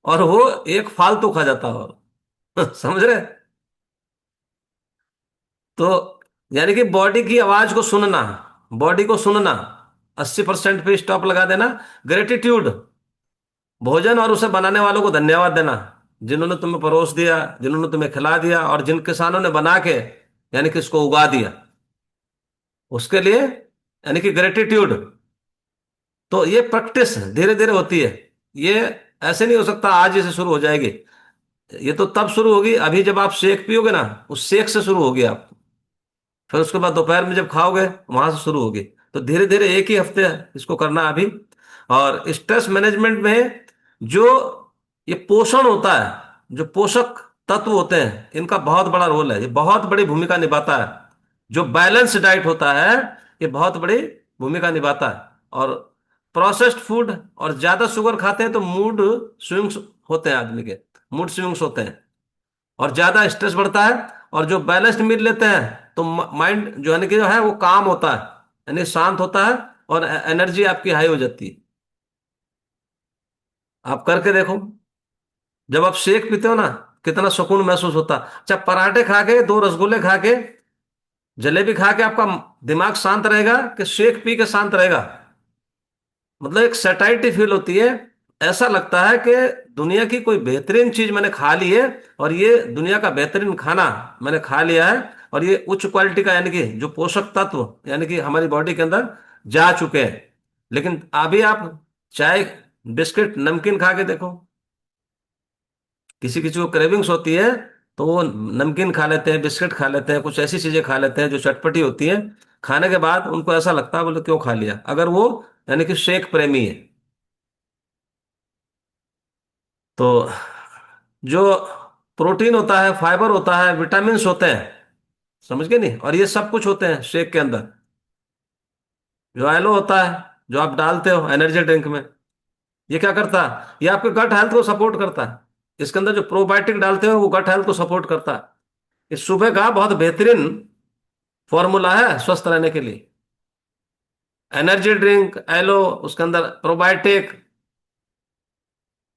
[SPEAKER 2] और वो एक फालतू खा जाता है और समझ रहे। तो यानी कि बॉडी की आवाज को सुनना, बॉडी को सुनना, 80% पे स्टॉप लगा देना। ग्रेटिट्यूड, भोजन और उसे बनाने वालों को धन्यवाद देना, जिन्होंने तुम्हें परोस दिया, जिन्होंने तुम्हें खिला दिया, और जिन किसानों ने बना के यानी कि इसको उगा दिया, उसके लिए यानी कि ग्रेटिट्यूड। तो ये प्रैक्टिस धीरे धीरे होती है। ये ऐसे नहीं हो सकता आज ही से शुरू हो जाएगी। ये तो तब शुरू होगी अभी जब आप शेक पियोगे ना, उस शेक से शुरू होगी आप। फिर उसके बाद दोपहर में जब खाओगे, वहां से शुरू होगी। तो धीरे धीरे एक ही हफ्ते इसको करना है अभी। और स्ट्रेस मैनेजमेंट में जो ये पोषण होता है, जो पोषक तत्व होते हैं, इनका बहुत बड़ा रोल है, ये बहुत बड़ी भूमिका निभाता है। जो बैलेंस डाइट होता है, ये बहुत बड़ी भूमिका निभाता है। और प्रोसेस्ड फूड और ज्यादा शुगर खाते हैं तो मूड स्विंग्स होते हैं आदमी के, मूड स्विंग्स होते हैं, और ज्यादा स्ट्रेस बढ़ता है। और जो बैलेंस्ड मील लेते हैं तो माइंड जो है कि जो है वो काम होता है, यानी शांत होता है, और एनर्जी आपकी हाई हो जाती है। आप करके देखो, जब आप शेक पीते हो ना, कितना सुकून महसूस होता है। अच्छा, पराठे खा के, 2 रसगुल्ले खा के, जलेबी खा के आपका दिमाग शांत रहेगा कि शेक पी के शांत रहेगा? मतलब एक सेटाइटी फील होती है। ऐसा लगता है कि दुनिया की कोई बेहतरीन चीज मैंने खा ली है, और ये दुनिया का बेहतरीन खाना मैंने खा लिया है, और ये उच्च क्वालिटी का, यानी कि जो पोषक तत्व यानी कि हमारी बॉडी के अंदर जा चुके हैं। लेकिन अभी आप चाय, बिस्किट, नमकीन खा के देखो। किसी किसी को क्रेविंग्स होती है, तो वो नमकीन खा लेते हैं, बिस्किट खा लेते हैं, कुछ ऐसी चीजें खा लेते हैं जो चटपटी होती हैं। खाने के बाद उनको ऐसा लगता है, बोले क्यों खा लिया, अगर वो यानी कि शेक प्रेमी है। तो जो प्रोटीन होता है, फाइबर होता है, विटामिन्स होते हैं, समझ गए नहीं, और ये सब कुछ होते हैं शेक के अंदर। जो एलो होता है, जो आप डालते हो एनर्जी ड्रिंक में, ये क्या करता है? ये आपके गट हेल्थ को सपोर्ट करता है। इसके अंदर जो प्रोबायोटिक डालते हो वो गट हेल्थ को सपोर्ट करता है। इस सुबह का बहुत बेहतरीन फॉर्मूला है स्वस्थ रहने के लिए। एनर्जी ड्रिंक, एलो, उसके अंदर प्रोबायोटिक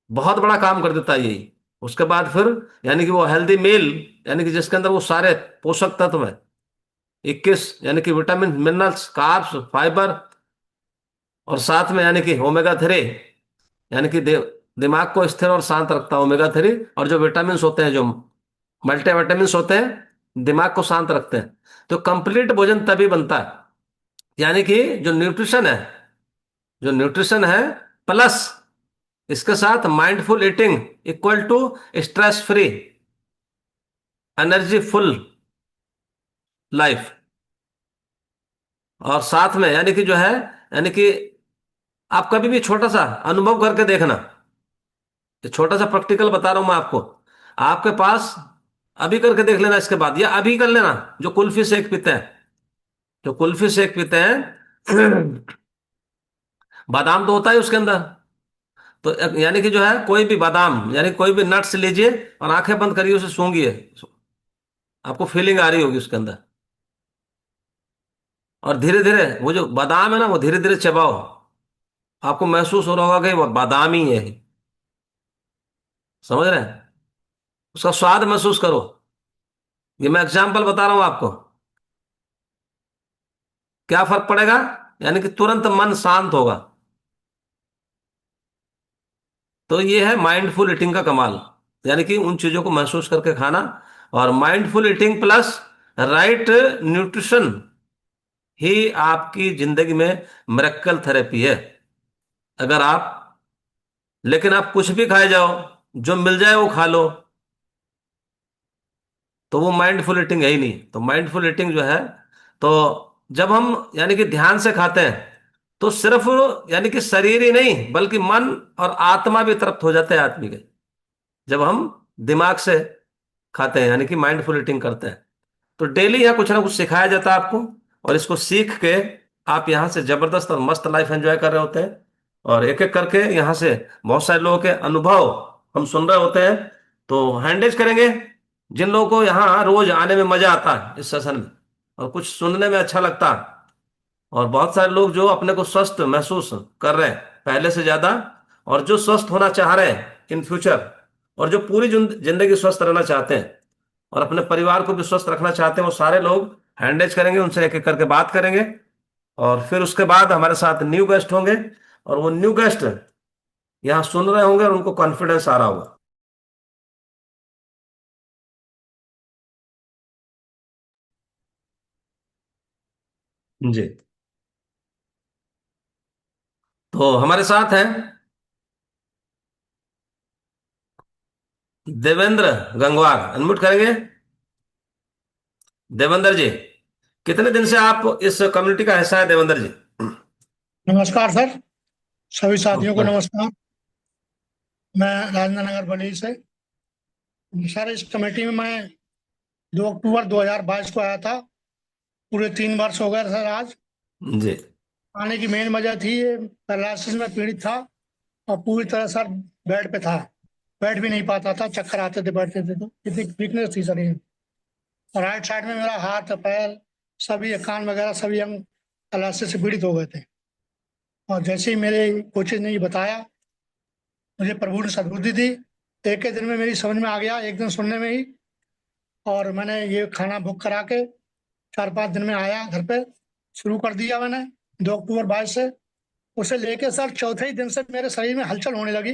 [SPEAKER 2] बहुत बड़ा काम कर देता है यही। उसके बाद फिर यानी कि वो हेल्दी मील, यानी कि जिसके अंदर वो सारे पोषक तत्व है, 21, यानी कि विटामिन, मिनरल्स, कार्ब्स, फाइबर, और साथ में यानी कि ओमेगा 3, यानी कि दिमाग को स्थिर और शांत रखता है ओमेगा 3। और जो विटामिन होते हैं, जो मल्टी विटामिन होते हैं, दिमाग को शांत रखते हैं। तो कंप्लीट भोजन तभी बनता है, यानी कि जो न्यूट्रिशन है प्लस इसके साथ mindful eating equal to stress free, energy full life. और साथ में यानी कि जो है, यानी कि आप कभी भी छोटा सा अनुभव करके देखना। ये छोटा सा प्रैक्टिकल बता रहा हूं मैं आपको। आपके पास अभी करके देख लेना, इसके बाद या अभी कर लेना। जो कुल्फी शेक पीते हैं, जो कुल्फी शेक पीते हैं, बादाम तो होता है उसके अंदर। तो यानी कि जो है कोई भी बादाम, यानी कोई भी नट्स लीजिए, और आंखें बंद करिए, उसे सूंघिए, आपको फीलिंग आ रही होगी उसके अंदर। और धीरे धीरे वो जो बादाम है ना, वो धीरे धीरे चबाओ। आपको महसूस हो रहा होगा कि वो बादाम ही है। समझ रहे हैं? उसका स्वाद महसूस करो। ये मैं एग्जाम्पल बता रहा हूं आपको। क्या फर्क पड़ेगा? यानी कि तुरंत मन शांत होगा। तो ये है माइंडफुल ईटिंग का कमाल, यानी कि उन चीजों को महसूस करके खाना। और mindful eating plus right nutrition ही आपकी जिंदगी में मिरेकल थेरेपी है। अगर आप, लेकिन आप कुछ भी खाए जाओ, जो मिल जाए वो खा लो, तो वो माइंडफुल ईटिंग है ही नहीं। तो माइंडफुल ईटिंग जो है, तो जब हम यानी कि ध्यान से खाते हैं, तो सिर्फ यानी कि शरीर ही नहीं बल्कि मन और आत्मा भी तृप्त हो जाते हैं आदमी के, जब हम दिमाग से खाते हैं यानी कि माइंडफुल ईटिंग करते हैं। तो डेली यहाँ कुछ ना कुछ सिखाया जाता है आपको, और इसको सीख के आप यहाँ से जबरदस्त और मस्त लाइफ एंजॉय कर रहे होते हैं। और एक एक करके यहाँ से बहुत सारे लोगों के अनुभव हम सुन रहे होते हैं। तो हैंडएज करेंगे जिन लोगों को यहाँ रोज आने में मजा आता है इस सेशन में, और कुछ सुनने में अच्छा लगता है, और बहुत सारे लोग जो अपने को स्वस्थ महसूस कर रहे हैं पहले से ज्यादा, और जो स्वस्थ होना चाह रहे हैं इन फ्यूचर, और जो पूरी जिंदगी स्वस्थ रहना चाहते हैं और अपने परिवार को भी स्वस्थ रखना चाहते हैं, वो सारे लोग हैंडएज करेंगे, उनसे एक एक करके बात करेंगे। और फिर उसके बाद हमारे साथ न्यू गेस्ट होंगे, और वो न्यू गेस्ट यहाँ सुन रहे होंगे और उनको कॉन्फिडेंस आ रहा होगा। जी। तो हमारे साथ हैं देवेंद्र गंगवार, अनम्यूट करेंगे। देवेंद्र जी, कितने दिन से आप इस कम्युनिटी का हिस्सा है देवेंद्र जी?
[SPEAKER 3] नमस्कार सर। सभी साथियों को
[SPEAKER 2] नमस्कार।
[SPEAKER 3] नमस्कार। मैं राजेंद्र नगर बली से। सर, इस कमेटी में मैं 2 अक्टूबर 2022 को आया था। पूरे 3 वर्ष हो गए सर आज।
[SPEAKER 2] जी।
[SPEAKER 3] आने की मेन वजह थी, ये पैरालिसिस में पीड़ित था और पूरी तरह सर बेड पे था। बैठ भी नहीं पाता था, चक्कर आते थे बैठते थे, तो इतनी वीकनेस थी शरीर में। और राइट साइड में मेरा हाथ पैर सभी कान वगैरह सभी अंग पैरालिसिस से पीड़ित हो गए थे। और जैसे ही मेरे कोचेज ने ये बताया, मुझे प्रभु ने सद्बुद्धि दी। एक ही दिन में मेरी समझ में आ गया, एक दिन सुनने में ही। और मैंने ये खाना बुक करा के 4-5 दिन में आया घर पे। शुरू कर दिया मैंने 2 अक्टूबर 22 से। उसे लेके सर चौथे ही दिन से मेरे शरीर में हलचल होने लगी।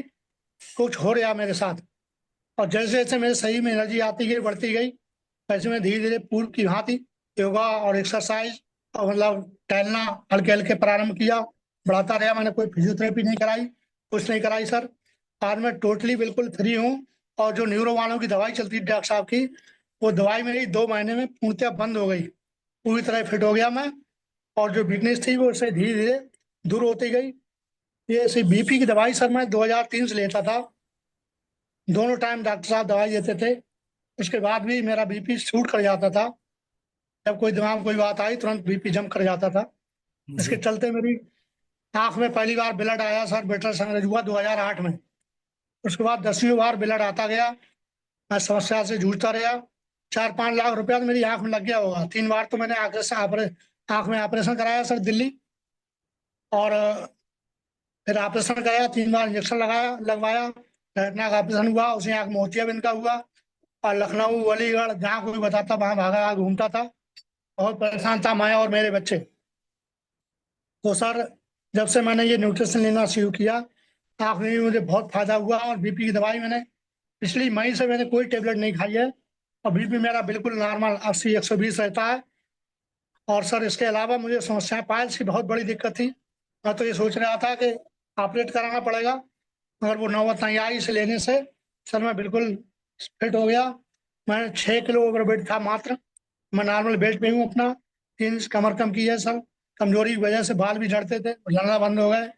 [SPEAKER 3] कुछ हो रहा मेरे साथ। और जैसे जैसे मेरे शरीर में एनर्जी आती गई बढ़ती गई, वैसे मैं धीरे धीरे पूर्व की भांति योगा और एक्सरसाइज और मतलब टहलना हल्के हल्के प्रारंभ किया। बढ़ाता रहा। मैंने कोई फिजियोथेरेपी नहीं कराई, कुछ नहीं कराई सर। आज मैं टोटली बिल्कुल फ्री हूँ। और जो न्यूरो वालों की दवाई चलती है डॉक्टर साहब की, वो दवाई मेरी 2 महीने में पूर्णतः बंद हो गई। पूरी तरह फिट हो गया मैं। और जो वीकनेस थी वो उससे धीरे धीरे दूर होती गई। ये ऐसी बीपी की दवाई सर मैं 2003 से लेता था। दोनों टाइम डॉक्टर साहब दवाई देते थे। उसके बाद भी मेरा बीपी शूट कर जाता था। जब कोई दिमाग में कोई बात आई तुरंत बीपी जंप कर जाता था। इसके
[SPEAKER 2] जी।
[SPEAKER 3] चलते मेरी आंख में पहली बार ब्लड आया सर, बेटर संग्रह हुआ 2008 में। उसके बाद 10वीं बार ब्लड आता गया। मैं समस्या से जूझता रहा। 4-5 लाख रुपया तो मेरी आंख में लग गया होगा। 3 बार तो मैंने आंख में ऑपरेशन कराया सर दिल्ली। और फिर ऑपरेशन कराया, 3 बार इंजेक्शन लगाया लगवाया। रेटिना का ऑपरेशन हुआ, उसी आंख मोतियाबिंद का हुआ। और लखनऊ अलीगढ़ जहाँ कोई बताता वहां भागा घूमता था। बहुत परेशान था मैं और मेरे बच्चे। तो सर, जब से मैंने ये न्यूट्रिशन लेना शुरू किया, आँख में भी मुझे बहुत फायदा हुआ। और बीपी की दवाई मैंने पिछली मई से मैंने कोई टेबलेट नहीं खाई है। और बीपी मेरा बिल्कुल नॉर्मल 80-120 रहता है। और सर, इसके अलावा मुझे समस्याएं पाइल्स की बहुत बड़ी दिक्कत थी। मैं तो ये सोच रहा था कि ऑपरेट कराना पड़ेगा, मगर वो नौबत नहीं आई। इसे लेने से सर मैं बिल्कुल फिट हो गया। मैं 6 किलो ओवरवेट था मात्र। मैं नॉर्मल वेट पे हूँ अपना। 3 इंच कमर कम की है सर। कमजोरी की वजह से बाल भी झड़ते थे, झड़ना बंद हो गए।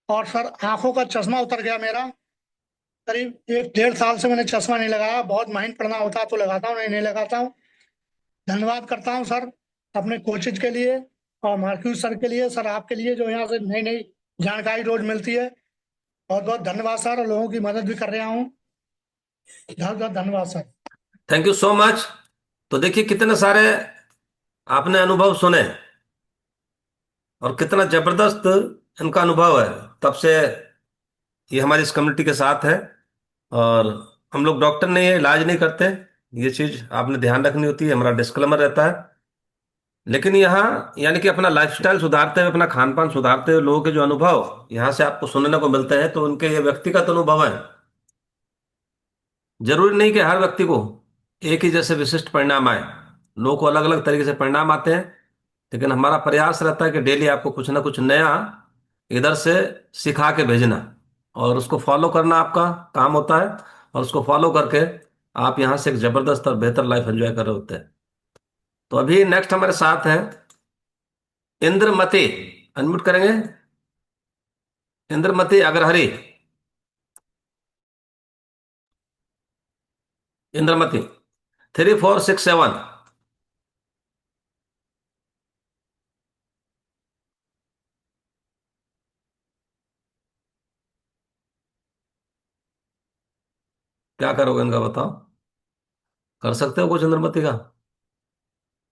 [SPEAKER 3] और सर, आंखों का चश्मा उतर गया मेरा। करीब 1-1.5 साल से मैंने चश्मा नहीं लगाया। बहुत महंग पड़ना होता है तो लगाता हूँ, नहीं नहीं लगाता हूँ। धन्यवाद करता हूँ सर अपने कोचेज के लिए और मार्क्यूस सर के लिए, सर आपके लिए जो यहाँ से नई नई जानकारी रोज मिलती है। बहुत बहुत धन्यवाद सर। और लोगों की मदद भी कर रहा हूँ। बहुत बहुत धन्यवाद sir.
[SPEAKER 2] Thank you so much. तो देखिए कितने सारे आपने अनुभव सुने, और कितना जबरदस्त इनका अनुभव है। तब से ये हमारी इस कम्युनिटी के साथ है। और हम लोग डॉक्टर नहीं है, इलाज नहीं करते, ये चीज आपने ध्यान रखनी होती है, हमारा डिस्क्लेमर रहता है। लेकिन यहाँ यानी कि अपना लाइफस्टाइल सुधारते हुए, अपना खान पान सुधारते हुए लोगों के जो अनुभव यहाँ से आपको सुनने को मिलते हैं, तो उनके ये व्यक्तिगत अनुभव है। जरूरी नहीं कि हर व्यक्ति को एक ही जैसे विशिष्ट परिणाम आए। लोगों को अलग अलग तरीके से परिणाम आते हैं। लेकिन हमारा प्रयास रहता है कि डेली आपको कुछ ना कुछ नया इधर से सिखा के भेजना, और उसको फॉलो करना आपका काम होता है। और उसको फॉलो करके आप यहाँ से एक जबरदस्त और बेहतर लाइफ एंजॉय कर रहे होते हैं। तो अभी नेक्स्ट हमारे साथ है इंद्रमती। अनम्यूट करेंगे इंद्रमती अग्रहरी। इंद्रमती 3467। क्या करोगे इनका बताओ? कर सकते हो कुछ इंद्रमती का?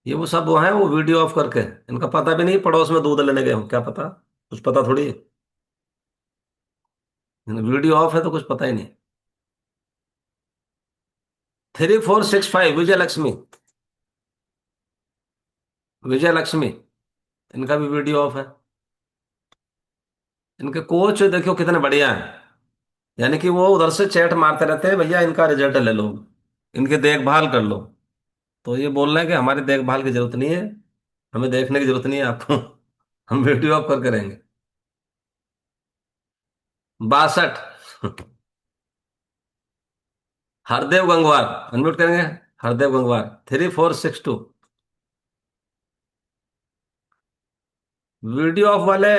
[SPEAKER 2] ये वो सब वो है, वो वीडियो ऑफ करके, इनका पता भी नहीं पड़ोस में दूध लेने गए हो, क्या पता, कुछ पता थोड़ी है। वीडियो ऑफ है तो कुछ पता ही नहीं। 3465 विजय लक्ष्मी। विजय लक्ष्मी, इनका भी वीडियो ऑफ है। इनके कोच देखो कितने बढ़िया हैं। यानी कि वो उधर से चैट मारते रहते हैं, भैया इनका रिजल्ट ले लो, इनकी देखभाल कर लो। तो ये बोल रहे हैं कि हमारी देखभाल की जरूरत नहीं है, हमें देखने की जरूरत नहीं है आपको। हम वीडियो ऑफ करके रहेंगे। 62। हरदेव गंगवार। अनम्यूट करेंगे हरदेव गंगवार। 3462। वीडियो ऑफ वाले,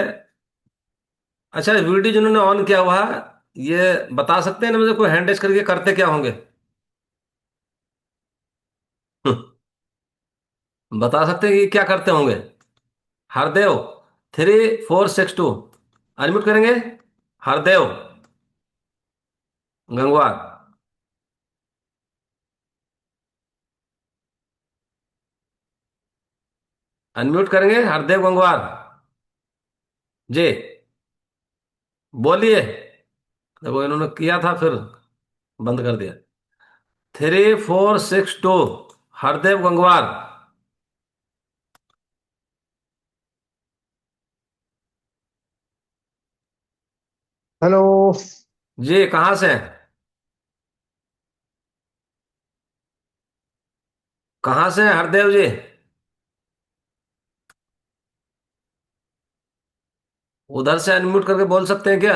[SPEAKER 2] अच्छा वीडियो जिन्होंने ऑन किया हुआ है, ये बता सकते हैं ना मुझे, कोई हैंड रेस करके करते क्या होंगे? बता सकते हैं कि क्या करते होंगे? हरदेव 3462। अनम्यूट करेंगे हरदेव गंगवार। अनम्यूट करेंगे हरदेव गंगवार जी। बोलिए। देखो इन्होंने किया था फिर बंद कर दिया। 3462 हरदेव गंगवार।
[SPEAKER 1] हेलो।
[SPEAKER 2] जी कहाँ से हैं? कहाँ से हैं हरदेव जी? उधर से अनम्यूट करके बोल सकते हैं क्या?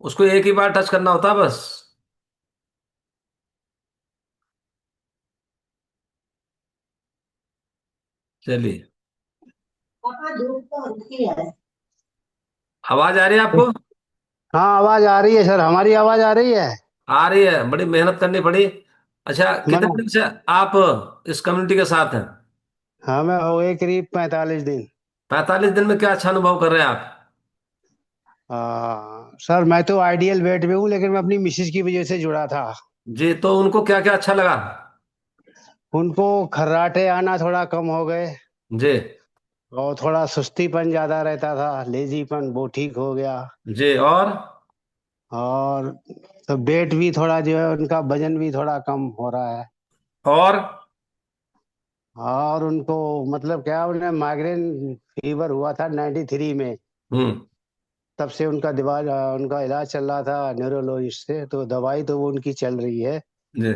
[SPEAKER 2] उसको एक ही बार टच करना होता है बस। चलिए। आवाज आ रही है आपको?
[SPEAKER 1] हाँ, आवाज आ रही है सर, हमारी आवाज आ रही है।
[SPEAKER 2] आ रही है, बड़ी मेहनत करनी पड़ी। अच्छा
[SPEAKER 1] मैं
[SPEAKER 2] कितने दिन से आप इस कम्युनिटी के साथ हैं?
[SPEAKER 1] हमें हो गए करीब 45 दिन।
[SPEAKER 2] 45 दिन में क्या अच्छा अनुभव कर रहे हैं आप?
[SPEAKER 1] सर मैं तो आइडियल वेट में हूँ, लेकिन मैं अपनी मिसेज की वजह से जुड़ा था।
[SPEAKER 2] जी, तो उनको क्या क्या अच्छा लगा?
[SPEAKER 1] उनको खर्राटे आना थोड़ा कम हो गए,
[SPEAKER 2] जी।
[SPEAKER 1] और थोड़ा सुस्तीपन ज्यादा रहता था, लेजीपन वो ठीक हो गया।
[SPEAKER 2] जी और?
[SPEAKER 1] और तो वेट भी थोड़ा जो है, उनका वजन भी थोड़ा कम हो रहा है।
[SPEAKER 2] और?
[SPEAKER 1] और उनको मतलब क्या, उन्हें माइग्रेन फीवर हुआ था 93 में।
[SPEAKER 2] हम्म।
[SPEAKER 1] तब से उनका दिमाग उनका इलाज चल रहा था न्यूरोलॉजिस्ट से, तो दवाई तो वो उनकी चल रही है।
[SPEAKER 2] जी।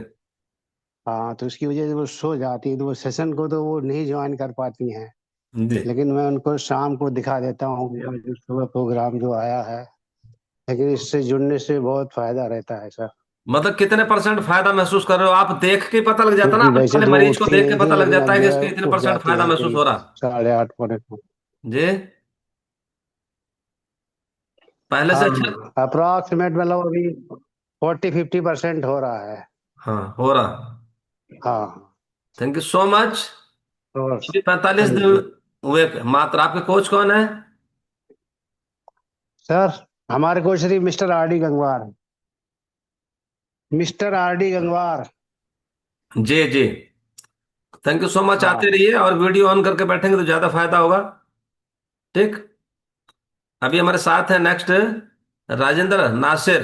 [SPEAKER 1] हाँ, तो उसकी वजह से वो सो जाती है, तो वो सेशन को तो वो नहीं ज्वाइन कर पाती हैं।
[SPEAKER 2] जी।
[SPEAKER 1] लेकिन मैं उनको शाम को दिखा देता हूँ, जो सुबह प्रोग्राम जो आया है। लेकिन इससे जुड़ने से बहुत फायदा रहता है सर।
[SPEAKER 2] मतलब कितने परसेंट फायदा महसूस कर रहे हो आप? देख के ही पता लग जाता ना,
[SPEAKER 1] क्योंकि
[SPEAKER 2] अपने
[SPEAKER 1] वैसे
[SPEAKER 2] वाले
[SPEAKER 1] तो वो
[SPEAKER 2] मरीज को
[SPEAKER 1] उठती
[SPEAKER 2] देख के
[SPEAKER 1] नहीं थी,
[SPEAKER 2] पता लग
[SPEAKER 1] लेकिन
[SPEAKER 2] जाता
[SPEAKER 1] अब
[SPEAKER 2] है कि
[SPEAKER 1] जो है
[SPEAKER 2] इसके इतने
[SPEAKER 1] उठ
[SPEAKER 2] परसेंट
[SPEAKER 1] जाती
[SPEAKER 2] फायदा
[SPEAKER 1] हैं
[SPEAKER 2] महसूस
[SPEAKER 1] करीब
[SPEAKER 2] हो रहा।
[SPEAKER 1] 8:30 पौने को।
[SPEAKER 2] जी। पहले से अच्छा।
[SPEAKER 1] हाँ, अप्रोक्सीमेट मतलब अभी 40-50% हो रहा है।
[SPEAKER 2] हाँ हो रहा।
[SPEAKER 1] हाँ।
[SPEAKER 2] Thank you so much.
[SPEAKER 1] और
[SPEAKER 2] अभी 45 दिन
[SPEAKER 1] थैंक यू
[SPEAKER 2] हुए मात्र। आपके कोच कौन है?
[SPEAKER 1] सर। हमारे को Shri mister R D Gangwar. Mister R D Gangwar.
[SPEAKER 2] जी जी। थैंक यू सो मच, आते
[SPEAKER 1] हाँ।
[SPEAKER 2] रहिए और वीडियो ऑन करके बैठेंगे तो ज्यादा फायदा होगा। ठीक। अभी हमारे साथ है नेक्स्ट राजेंद्र नासिर।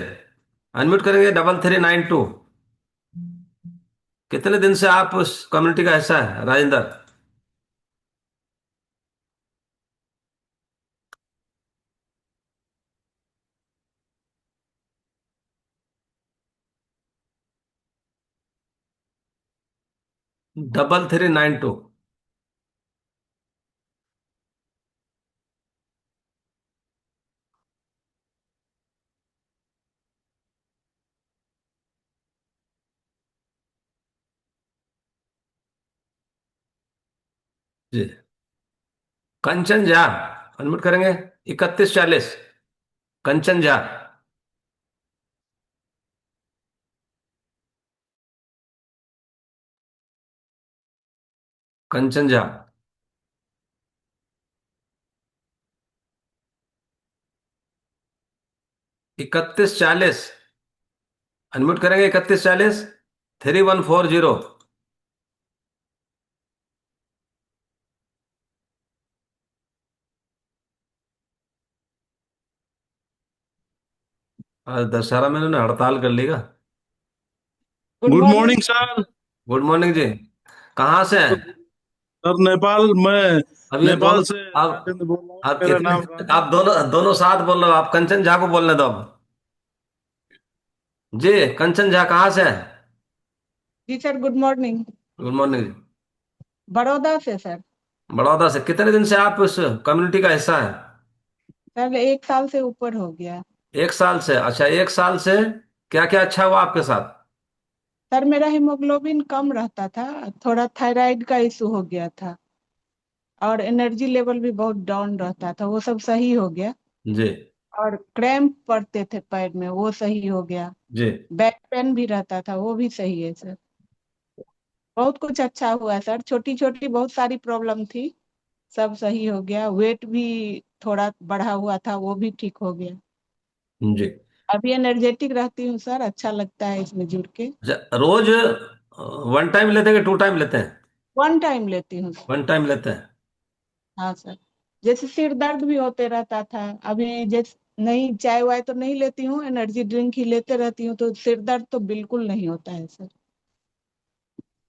[SPEAKER 2] अनम्यूट करेंगे 3392। कितने दिन से आप उस कम्युनिटी का हिस्सा है Rajendra? Double three nine two. जी। कंचन झा, अनम्यूट करेंगे। 3140। कंचन झा। कंचन झा। 3140। अनम्यूट करेंगे। 3140। 3140। आज दशहरा में इन्होंने हड़ताल कर ली का।
[SPEAKER 4] Good
[SPEAKER 5] good
[SPEAKER 4] morning.
[SPEAKER 5] Morning sir.
[SPEAKER 2] Good morning जी। कहाँ से हैं?
[SPEAKER 5] सर नेपाल में,
[SPEAKER 2] अब ये
[SPEAKER 5] नेपाल
[SPEAKER 2] दोनों,
[SPEAKER 5] से
[SPEAKER 2] आप
[SPEAKER 5] राजेंद्र बोल रहा हूँ।
[SPEAKER 2] आप
[SPEAKER 5] मेरा
[SPEAKER 2] कितने,
[SPEAKER 5] नाम
[SPEAKER 2] आप
[SPEAKER 5] राजेंद्र।
[SPEAKER 2] दोनों दोनों साथ बोल रहे हो। आप कंचन झा को बोलने दो अब। जी, कंचन झा कहाँ से हैं?
[SPEAKER 4] जी sir, good morning.
[SPEAKER 2] Good morning.
[SPEAKER 4] Baroda से सर।
[SPEAKER 2] बड़ौदा से कितने दिन से आप इस कम्युनिटी का हिस्सा हैं?
[SPEAKER 4] सर 1 साल से ऊपर हो गया।
[SPEAKER 2] 1 साल से? अच्छा, 1 साल से क्या क्या अच्छा हुआ आपके साथ?
[SPEAKER 4] सर मेरा हीमोग्लोबिन कम रहता था, थोड़ा थायराइड का इशू हो गया था, और एनर्जी लेवल भी बहुत डाउन रहता था, वो सब सही हो गया।
[SPEAKER 2] जी।
[SPEAKER 4] और क्रैम्प पड़ते थे पैर में, वो सही हो गया।
[SPEAKER 2] जी।
[SPEAKER 4] बैक पेन भी रहता था, वो भी सही है सर। बहुत कुछ अच्छा हुआ सर, छोटी छोटी बहुत सारी प्रॉब्लम थी, सब सही हो गया। वेट भी थोड़ा बढ़ा हुआ था, वो भी ठीक हो गया।
[SPEAKER 2] जी।
[SPEAKER 4] अभी एनर्जेटिक रहती हूँ सर, अच्छा लगता है इसमें जुड़ के।
[SPEAKER 2] अच्छा, रोज 1 टाइम लेते हैं कि 2 टाइम लेते हैं?
[SPEAKER 4] 1 टाइम लेती हूँ सर।
[SPEAKER 2] 1 टाइम लेते हैं।
[SPEAKER 4] हाँ सर। जैसे सिर दर्द भी होते रहता था, अभी जैसे नहीं, चाय वाय तो नहीं लेती हूँ, एनर्जी ड्रिंक ही लेते रहती हूँ, तो सिर दर्द तो बिल्कुल नहीं होता है सर।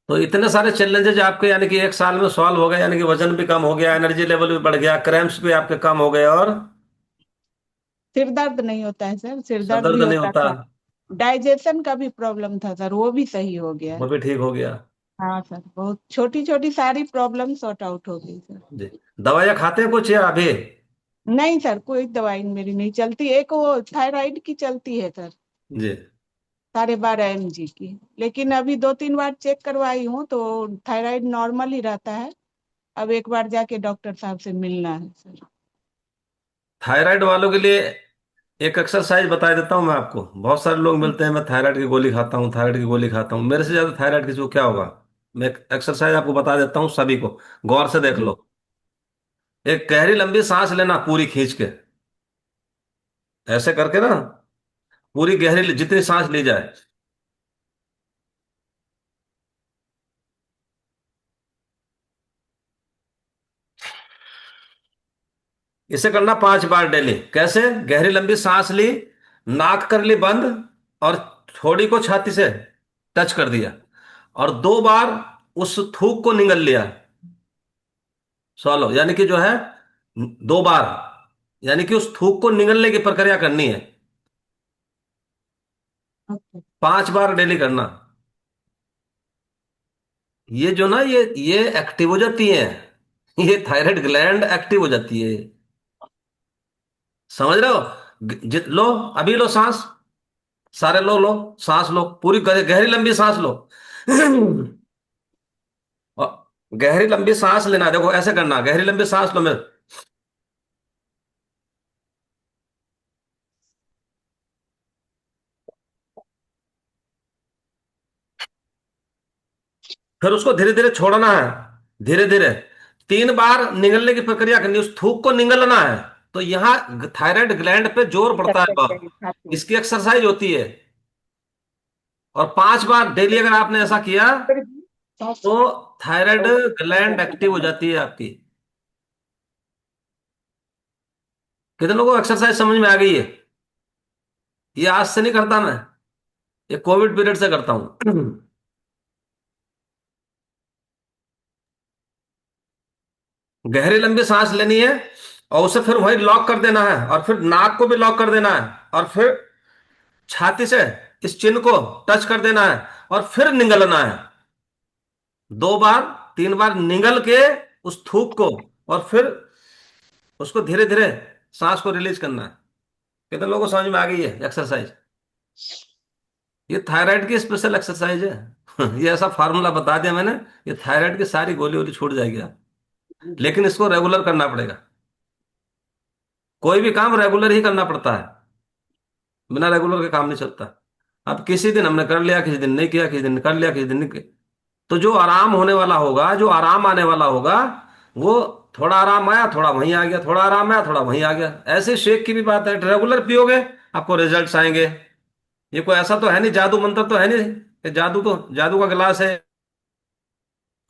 [SPEAKER 2] तो इतने सारे चैलेंजेज आपके यानी कि 1 साल में सॉल्व हो गए, यानी कि वजन भी कम हो गया, एनर्जी लेवल भी बढ़ गया, क्रैम्प्स भी आपके कम हो गए, और
[SPEAKER 4] सिर दर्द नहीं होता है सर, सिर
[SPEAKER 2] सर
[SPEAKER 4] दर्द
[SPEAKER 2] दर्द
[SPEAKER 4] भी
[SPEAKER 2] नहीं
[SPEAKER 4] होता
[SPEAKER 2] होता,
[SPEAKER 4] था। डाइजेशन का भी प्रॉब्लम था सर, वो भी सही हो गया
[SPEAKER 2] वो
[SPEAKER 4] है।
[SPEAKER 2] भी ठीक हो गया।
[SPEAKER 4] हाँ सर, बहुत छोटी छोटी सारी प्रॉब्लम सॉर्ट आउट हो गई सर।
[SPEAKER 2] जी। दवाइयाँ खाते हैं कुछ या अभी?
[SPEAKER 4] नहीं सर, कोई दवाई मेरी नहीं चलती, एक वो थायराइड की चलती है सर,
[SPEAKER 2] जी।
[SPEAKER 4] 12.5 mg की। लेकिन अभी 2-3 बार चेक करवाई हूँ तो थायराइड नॉर्मल ही रहता है। अब एक बार जाके डॉक्टर साहब से मिलना है सर।
[SPEAKER 2] थायराइड वालों के लिए एक एक्सरसाइज बता देता हूँ मैं आपको। बहुत सारे लोग मिलते हैं, मैं थायराइड की गोली खाता हूँ, थायराइड की गोली खाता हूँ। मेरे से ज्यादा थायराइड किसी को क्या होगा? मैं एक एक्सरसाइज आपको बता देता हूँ, सभी को गौर से देख
[SPEAKER 4] जी।
[SPEAKER 2] लो। एक गहरी लंबी सांस लेना पूरी खींच के, ऐसे करके ना, पूरी गहरी जितनी सांस ली जाए। इसे करना 5 बार डेली। कैसे? गहरी लंबी सांस ली, नाक कर ली बंद, और थोड़ी को छाती से टच कर दिया, और 2 बार उस थूक को निगल लिया। सॉलो यानी कि जो है 2 बार, यानी कि उस थूक को निगलने की प्रक्रिया करनी है।
[SPEAKER 4] ओके।
[SPEAKER 2] 5 बार डेली करना। ये जो ना, ये एक्टिव हो जाती है, ये थायराइड ग्लैंड एक्टिव हो जाती है। समझ रहे हो? लो, अभी लो सांस, सारे लो, लो सांस लो, पूरी गहरी लंबी सांस लो। और गहरी लंबी सांस लेना, देखो ऐसे करना, गहरी लंबी सांस लो। मैं फिर उसको धीरे धीरे छोड़ना है, धीरे धीरे 3 बार निगलने की प्रक्रिया करनी है, उस थूक को निगलना है। तो यहाँ थायराइड ग्लैंड पे जोर पड़ता है बहुत, इसकी एक्सरसाइज होती है। और 5 बार डेली अगर आपने ऐसा किया तो थायराइड ग्लैंड एक्टिव हो जाती है आपकी। कितने लोगों को एक्सरसाइज समझ में आ गई है? ये आज से नहीं करता मैं, ये कोविड पीरियड से करता हूं। गहरी लंबी सांस लेनी है, और उसे फिर वही लॉक कर देना है, और फिर नाक को भी लॉक कर देना है, और फिर छाती से इस चिन्ह को टच कर देना है, और फिर निगलना है। 2 बार, 3 बार निगल के उस थूक को, और फिर उसको धीरे धीरे सांस को रिलीज करना है। कितने लोगों को समझ में आ गई है एक्सरसाइज? ये थायराइड की स्पेशल एक्सरसाइज है। ये ऐसा फार्मूला बता दिया मैंने, ये थायराइड की सारी गोली वोली छूट जाएगी आप। लेकिन इसको रेगुलर करना पड़ेगा। कोई भी काम रेगुलर ही करना पड़ता है, बिना रेगुलर के काम नहीं चलता। अब किसी दिन हमने कर लिया, किसी दिन नहीं किया, किसी दिन कर लिया, किसी दिन नहीं किया, तो जो आराम होने वाला होगा, जो आराम आने वाला होगा, वो थोड़ा आराम आया थोड़ा वहीं आ गया, थोड़ा आराम आया थोड़ा वहीं आ गया। ऐसे शेक की भी बात है, रेगुलर पियोगे आपको रिजल्ट्स आएंगे। ये कोई ऐसा तो है नहीं, जादू मंत्र तो है नहीं कि जादू का गिलास है।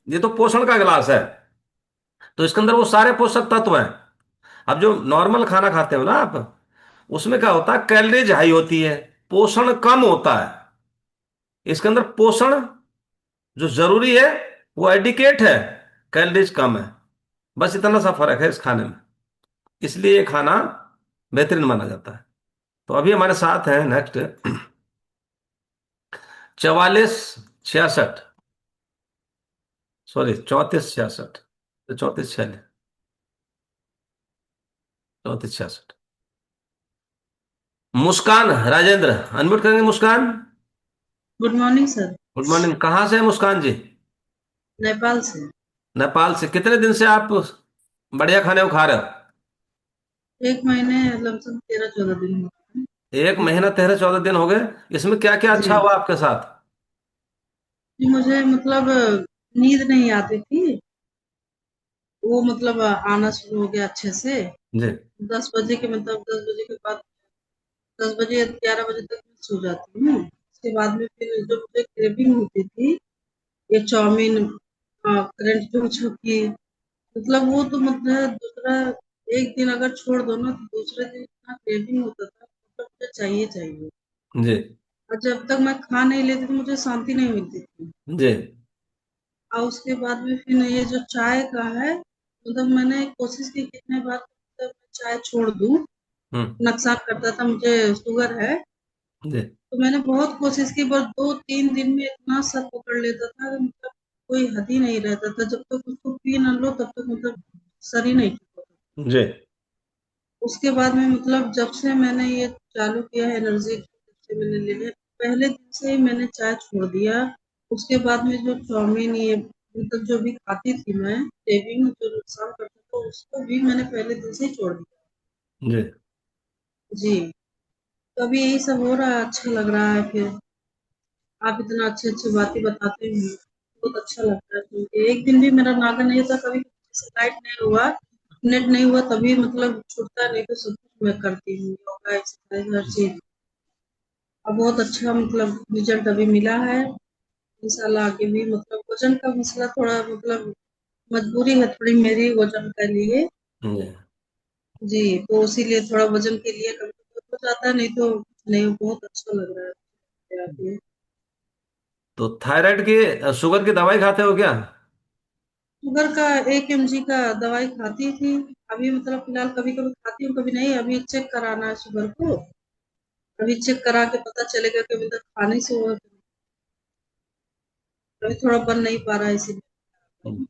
[SPEAKER 2] ये तो पोषण का गिलास है, तो इसके अंदर वो सारे पोषक तत्व हैं। अब जो नॉर्मल खाना खाते हो ना आप, उसमें क्या होता है, कैलोरीज हाई होती है, पोषण कम होता है। इसके अंदर पोषण जो जरूरी है वो एडिकेट है, कैलोरीज कम है। बस इतना सा फर्क है इस खाने में, इसलिए ये खाना बेहतरीन माना जाता है। तो अभी हमारे साथ है next 4466, sorry 3466, 34 46, 3466, Muskan Rajendra. Unmute करेंगे Muskan.
[SPEAKER 6] Good morning sir.
[SPEAKER 2] Good morning. कहाँ से है मुस्कान जी?
[SPEAKER 6] नेपाल से।
[SPEAKER 2] नेपाल से। कितने दिन से आप बढ़िया खाने को खा रहे हो?
[SPEAKER 6] 1 महीने लमसम 13-14 दिन हुए हैं।
[SPEAKER 2] 1 महीना 13-14 दिन हो गए। इसमें क्या क्या अच्छा
[SPEAKER 6] जी
[SPEAKER 2] हुआ आपके साथ?
[SPEAKER 6] जी, मुझे मतलब नींद नहीं आती थी, वो मतलब आना शुरू हो गया अच्छे से।
[SPEAKER 2] जी
[SPEAKER 6] 10 बजे के मतलब 10 बजे के बाद 10 बजे 11 बजे तक मैं सो जाती हूँ। उसके बाद में फिर जो मुझे क्रेविंग होती थी, ये चाउमीन, करंट जो की मतलब वो तो मतलब दूसरा एक दिन अगर छोड़ दो ना तो दूसरे दिन इतना क्रेविंग होता था, मतलब मुझे चाहिए चाहिए।
[SPEAKER 2] जी
[SPEAKER 6] और जब तक मैं खा नहीं लेती थी मुझे शांति नहीं मिलती थी।
[SPEAKER 2] जी।
[SPEAKER 6] और उसके बाद में फिर ये जो चाय का है, मतलब मैंने कोशिश की कितने बार मतलब मैं चाय छोड़ दूं,
[SPEAKER 2] हम्म।
[SPEAKER 6] नुकसान करता था, मुझे शुगर है।
[SPEAKER 2] जी
[SPEAKER 6] तो मैंने बहुत कोशिश की, बस 2-3 दिन में इतना सर पकड़ लेता था कि मतलब कोई हद ही नहीं रहता था। जब तक उसको पी न लो तब तक मतलब सर ही नहीं ठीक होता।
[SPEAKER 2] जी।
[SPEAKER 6] उसके बाद में मतलब जब से मैंने ये चालू किया है एनर्जी, जब से मैंने ले लिया, पहले दिन से ही मैंने चाय छोड़ दिया। उसके बाद में जो चाउमीन ये मतलब जो भी खाती थी मैं, क्रेविंग जो नुकसान करता था उसको भी मैंने पहले दिन से ही छोड़ दिया।
[SPEAKER 2] जी।
[SPEAKER 6] जी, तो अभी यही सब हो रहा है, अच्छा लग रहा है। फिर आप इतना अच्छे अच्छे बातें बताते हैं, बहुत अच्छा लगता है सुन के। एक दिन भी मेरा नागा नहीं था कभी, जैसे लाइट नहीं हुआ, नेट नहीं हुआ, तभी मतलब छूटता नहीं तो सब कुछ मैं करती हूँ, योगा एक्सरसाइज हर चीज। अब बहुत अच्छा मतलब रिजल्ट अभी मिला है। इंशाल्लाह आगे भी मतलब वजन का मसला थोड़ा मतलब मजबूरी है थोड़ी मेरी वजन के लिए।
[SPEAKER 2] जी।
[SPEAKER 6] जी, तो इसीलिए थोड़ा वजन के लिए कभी कभी हो जाता है, नहीं तो नहीं, बहुत अच्छा लग रहा है आगे।
[SPEAKER 2] तो थायराइड की, शुगर की दवाई खाते हो क्या?
[SPEAKER 6] शुगर का 1 mg का दवाई खाती थी। अभी मतलब फिलहाल कभी कभी खाती हूँ, कभी नहीं। अभी चेक कराना है शुगर को, अभी चेक करा के पता चलेगा कि अभी तक खाने से हुआ, अभी थोड़ा बन नहीं पा रहा है इसीलिए।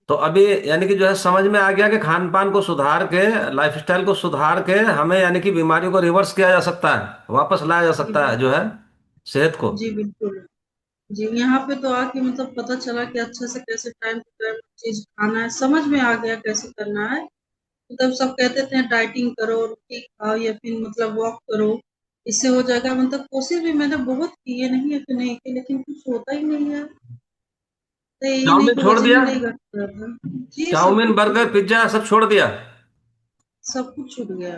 [SPEAKER 2] तो अभी यानी कि जो है समझ में आ गया कि खान पान को सुधार के, लाइफस्टाइल को सुधार के हमें यानी कि बीमारियों को रिवर्स किया जा सकता है, वापस लाया जा
[SPEAKER 6] जी
[SPEAKER 2] सकता है जो है सेहत को।
[SPEAKER 6] जी बिल्कुल। जी, यहाँ पे तो आके मतलब पता चला कि अच्छे से कैसे टाइम टू टाइम चीज खाना है, समझ में आ गया कैसे करना है। मतलब सब कहते थे डाइटिंग करो, रोटी खाओ या फिर मतलब वॉक करो, इससे हो जाएगा। मतलब कोशिश भी मैंने बहुत की है, नहीं है कि नहीं की, लेकिन कुछ होता ही नहीं है। तो यही नहीं
[SPEAKER 2] चाउमीन
[SPEAKER 6] कि
[SPEAKER 2] छोड़
[SPEAKER 6] वजन
[SPEAKER 2] दिया?
[SPEAKER 6] ही नहीं घट रहा था। जी, सब
[SPEAKER 2] चाउमीन
[SPEAKER 6] कुछ छूट
[SPEAKER 2] बर्गर
[SPEAKER 6] गया।
[SPEAKER 2] पिज्जा सब छोड़ दिया?
[SPEAKER 6] सब कुछ छूट गया,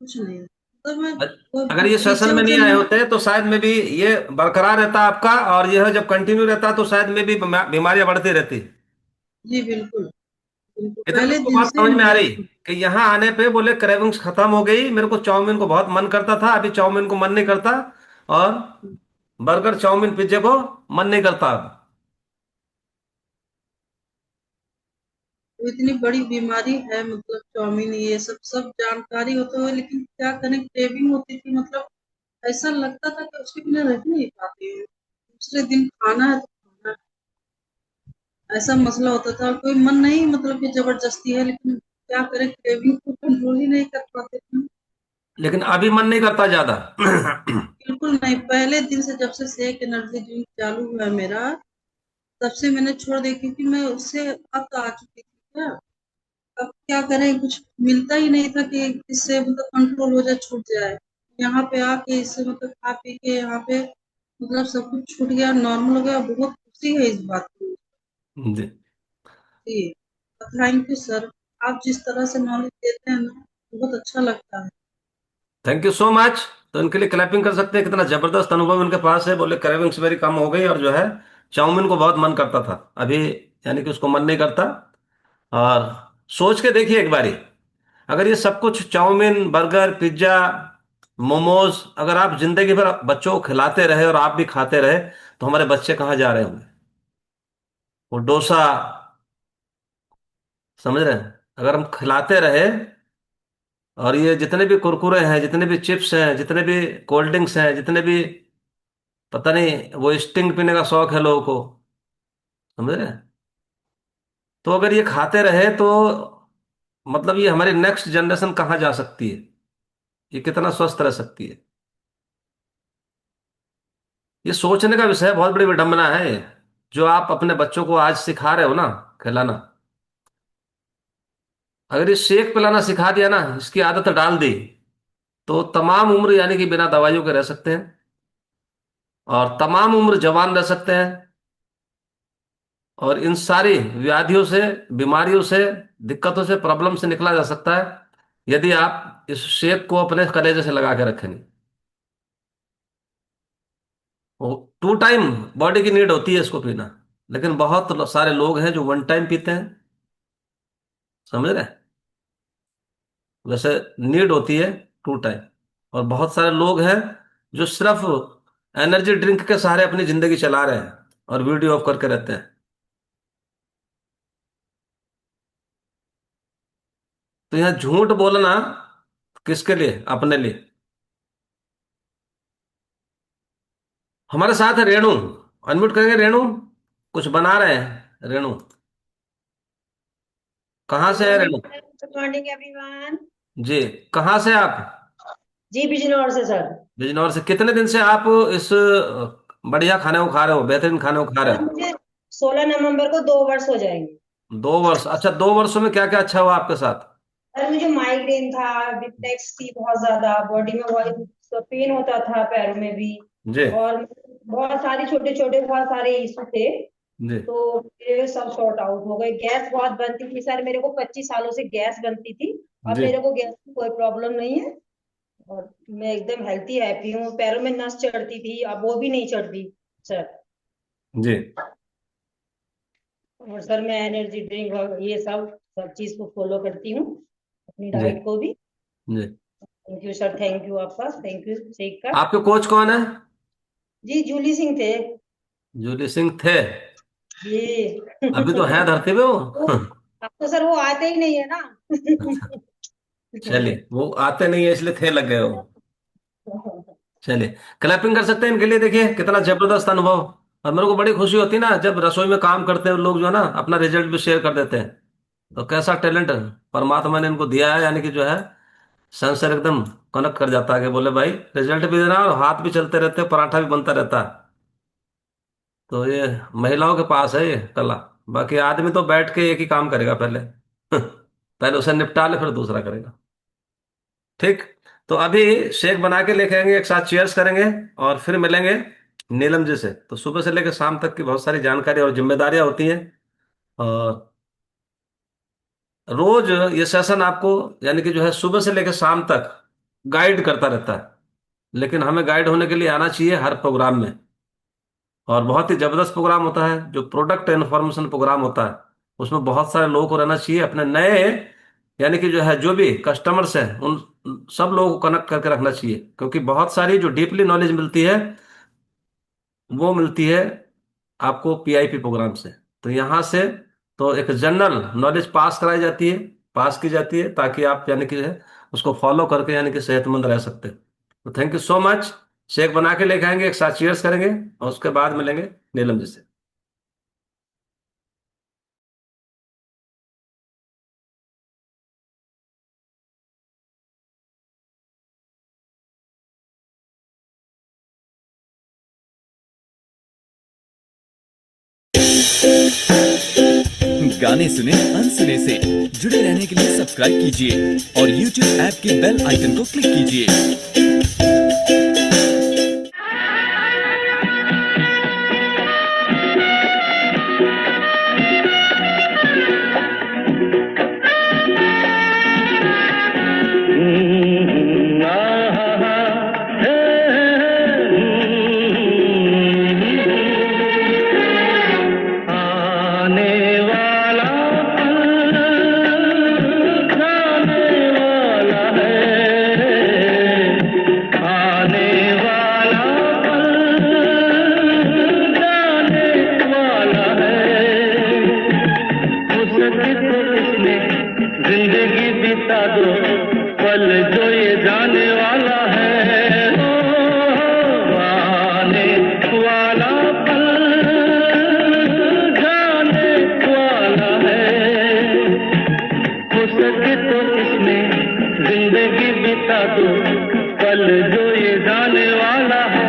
[SPEAKER 6] कुछ नहीं। तो मैं
[SPEAKER 2] अ-
[SPEAKER 6] वो
[SPEAKER 2] अगर ये
[SPEAKER 6] पिज्जा
[SPEAKER 2] सेशन में नहीं
[SPEAKER 6] उज्जा
[SPEAKER 2] आए
[SPEAKER 6] नहीं।
[SPEAKER 2] होते तो शायद में भी ये बरकरार रहता आपका, और यह जब कंटिन्यू रहता तो शायद में भी बीमारियां बढ़ती रहती।
[SPEAKER 6] जी बिल्कुल बिल्कुल,
[SPEAKER 2] इधर
[SPEAKER 6] पहले
[SPEAKER 2] मेरे को
[SPEAKER 6] दिन
[SPEAKER 2] बात
[SPEAKER 6] से
[SPEAKER 2] समझ में आ
[SPEAKER 6] मैं।
[SPEAKER 2] रही कि यहाँ आने पे बोले क्रेविंग्स खत्म हो गई, मेरे को चाउमीन को बहुत मन करता था, अभी चाउमीन को मन नहीं करता, और बर्गर चाउमीन पिज्जे को मन नहीं करता अब।
[SPEAKER 6] वो इतनी बड़ी बीमारी है मतलब चाउमीन, ये सब सब जानकारी होते हुए लेकिन क्या करें, क्रेविंग होती थी। मतलब ऐसा लगता था कि उसके बिना रह ही नहीं पाते हैं, दूसरे दिन खाना है तो खाना है। ऐसा मसला होता था, और कोई मन नहीं मतलब कि जबरदस्ती है, लेकिन क्या करें, क्रेविंग को कंट्रोल ही नहीं कर पाते थे।
[SPEAKER 2] लेकिन अभी मन नहीं करता ज्यादा।
[SPEAKER 6] बिल्कुल नहीं, पहले दिन से जब से शेक एनर्जी ड्रिंक चालू हुआ है मेरा, तब से मैंने छोड़ दी, क्योंकि मैं उससे अब आ चुकी थी गया। अब क्या करें, कुछ मिलता ही नहीं था कि इससे मतलब कंट्रोल हो जाए, छूट जाए। यहाँ पे आके इससे मतलब खा पी के यहाँ पे मतलब सब कुछ छूट गया, नॉर्मल हो गया। बहुत खुशी है इस बात की।
[SPEAKER 2] जी,
[SPEAKER 6] जी, थैंक यू सर। आप जिस तरह से नॉलेज देते हैं ना, बहुत अच्छा लगता है।
[SPEAKER 2] Thank you so much. तो इनके लिए क्लैपिंग कर सकते हैं, कितना जबरदस्त अनुभव इनके पास है। बोले क्रेविंग्स मेरी कम हो गई, और जो है चाउमीन को बहुत मन करता था, अभी यानी कि उसको मन नहीं करता। और सोच के देखिए एक बारी, अगर ये सब कुछ चाउमीन, बर्गर, पिज्जा, मोमोज अगर आप जिंदगी भर बच्चों को खिलाते रहे और आप भी खाते रहे, तो हमारे बच्चे कहाँ जा रहे होंगे। वो डोसा, समझ रहे हैं, अगर हम खिलाते रहे, और ये जितने भी कुरकुरे हैं, जितने भी चिप्स हैं, जितने भी कोल्ड ड्रिंक्स हैं, जितने भी पता नहीं वो स्टिंग पीने का शौक है लोगों को, समझ रहे हैं, तो अगर ये खाते रहे तो मतलब ये हमारी नेक्स्ट जनरेशन कहाँ जा सकती है, ये कितना स्वस्थ रह सकती है। ये सोचने का विषय है, बहुत बड़ी विडंबना है ये। जो आप अपने बच्चों को आज सिखा रहे हो ना खिलाना, अगर ये शेक पिलाना सिखा दिया ना, इसकी आदत डाल दी, तो तमाम उम्र यानी कि बिना दवाइयों के रह सकते हैं, और तमाम उम्र जवान रह सकते हैं, और इन सारी व्याधियों से, बीमारियों से, दिक्कतों से, प्रॉब्लम से निकला जा सकता है, यदि आप इस शेक को अपने कलेजे से लगा के रखेंगे। वो 2 टाइम बॉडी की नीड होती है इसको पीना, लेकिन बहुत सारे लोग हैं जो 1 टाइम पीते हैं, समझ रहे हैं। वैसे नीड होती है 2 टाइम। और बहुत सारे लोग हैं जो सिर्फ एनर्जी ड्रिंक के सहारे अपनी जिंदगी चला रहे हैं और वीडियो ऑफ करके रहते हैं। तो यहाँ झूठ बोलना किसके लिए, अपने लिए। हमारे साथ है रेणु, अनम्यूट करेंगे रेणु, कुछ बना रहे हैं रेणु, कहाँ
[SPEAKER 7] गुड
[SPEAKER 2] से है
[SPEAKER 7] morning
[SPEAKER 2] Renu?
[SPEAKER 7] Sir, good morning everyone.
[SPEAKER 2] जी, कहाँ से आप?
[SPEAKER 7] जी बिजनौर से सर।
[SPEAKER 2] बिजनौर से। कितने दिन से आप इस बढ़िया खाने को खा रहे हो, बेहतरीन खाने को खा रहे
[SPEAKER 7] सर
[SPEAKER 2] हो?
[SPEAKER 7] मुझे 16 नवंबर को 2 वर्ष हो जाएंगे।
[SPEAKER 2] 2 वर्ष, अच्छा 2 वर्षों में क्या क्या अच्छा हुआ आपके साथ?
[SPEAKER 7] सर मुझे माइग्रेन था, डिप्लेक्स थी बहुत ज्यादा, बॉडी में बहुत पेन होता था, पैरों में भी।
[SPEAKER 2] जी,
[SPEAKER 7] और बहुत सारे छोटे छोटे बहुत सारे इशू थे।
[SPEAKER 2] जी,
[SPEAKER 7] तो मेरे सब सॉर्ट आउट हो गए। गैस बहुत बनती थी सर, मेरे को 25 सालों से गैस बनती थी। अब
[SPEAKER 2] जी,
[SPEAKER 7] मेरे को गैस की कोई प्रॉब्लम नहीं है, और मैं एकदम हेल्थी हैप्पी हूँ। पैरों में नस चढ़ती थी, अब वो भी नहीं चढ़ती सर।
[SPEAKER 2] जी,
[SPEAKER 7] और सर मैं एनर्जी ड्रिंक और ये सब सब चीज को फॉलो करती हूँ, अपनी
[SPEAKER 2] जी,
[SPEAKER 7] डाइट को भी।
[SPEAKER 2] जी।
[SPEAKER 7] Thank you sir, thank you आपका, थैंक यू शेख का।
[SPEAKER 2] आपके कोच कौन है?
[SPEAKER 7] जी जूली सिंह थे।
[SPEAKER 2] जूली सिंह थे?
[SPEAKER 7] जी
[SPEAKER 2] अभी तो है धरती पे
[SPEAKER 7] तो
[SPEAKER 2] वो?
[SPEAKER 7] अब तो सर वो आते ही नहीं है ना।
[SPEAKER 2] अच्छा, चलिए, वो आते नहीं है इसलिए थे लग गए हो। चलिए, क्लैपिंग कर सकते हैं इनके लिए, देखिए कितना जबरदस्त अनुभव। और मेरे को बड़ी खुशी होती है ना जब रसोई में काम करते हैं लोग, जो है ना अपना रिजल्ट भी शेयर कर देते हैं। तो कैसा टैलेंट परमात्मा ने इनको दिया है, यानी कि जो है सेंसर एकदम कनेक्ट कर जाता है कि बोले भाई रिजल्ट भी देना और हाथ भी चलते रहते हैं, पराठा भी बनता रहता है। तो ये महिलाओं के पास है ये कला। बाकी आदमी तो बैठ के एक ही काम करेगा पहले पहले उसे निपटा ले फिर दूसरा करेगा। ठीक। तो अभी शेक बना के लेके आएंगे, एक साथ चीयर्स करेंगे, और फिर मिलेंगे नीलम जी से। तो सुबह से लेकर शाम तक की बहुत सारी जानकारी और जिम्मेदारियां होती हैं, और रोज ये सेशन आपको यानी कि जो है सुबह से लेकर शाम तक गाइड करता रहता है। लेकिन हमें गाइड होने के लिए आना चाहिए हर प्रोग्राम में। और बहुत ही जबरदस्त प्रोग्राम होता है जो प्रोडक्ट इन्फॉर्मेशन प्रोग्राम होता है, उसमें बहुत सारे लोगों को रहना चाहिए, अपने नए यानी कि जो है जो भी कस्टमर्स हैं उन सब लोगों को कनेक्ट करके रखना चाहिए, क्योंकि बहुत सारी जो डीपली नॉलेज मिलती है वो मिलती है आपको पीआईपी प्रोग्राम से। तो यहाँ से तो एक जनरल नॉलेज पास कराई जाती है, पास की जाती है, ताकि आप यानी कि जो है उसको फॉलो करके यानी कि सेहतमंद रह सकते हैं। तो thank you so much. Shake बना के लेके आएंगे, एक साथ चीयर्स करेंगे, और उसके बाद मिलेंगे नीलम जी से।
[SPEAKER 3] गाने सुने अनसुने से। जुड़े रहने के लिए सब्सक्राइब कीजिए और YouTube ऐप के बेल आइकन को क्लिक कीजिए।
[SPEAKER 8] जिंदगी बिता दो पल जो ये जाने वाला है, आने वाला पल जाने वाला है। हो सके तो इसमें जिंदगी बिता दो पल जो ये जाने वाला है।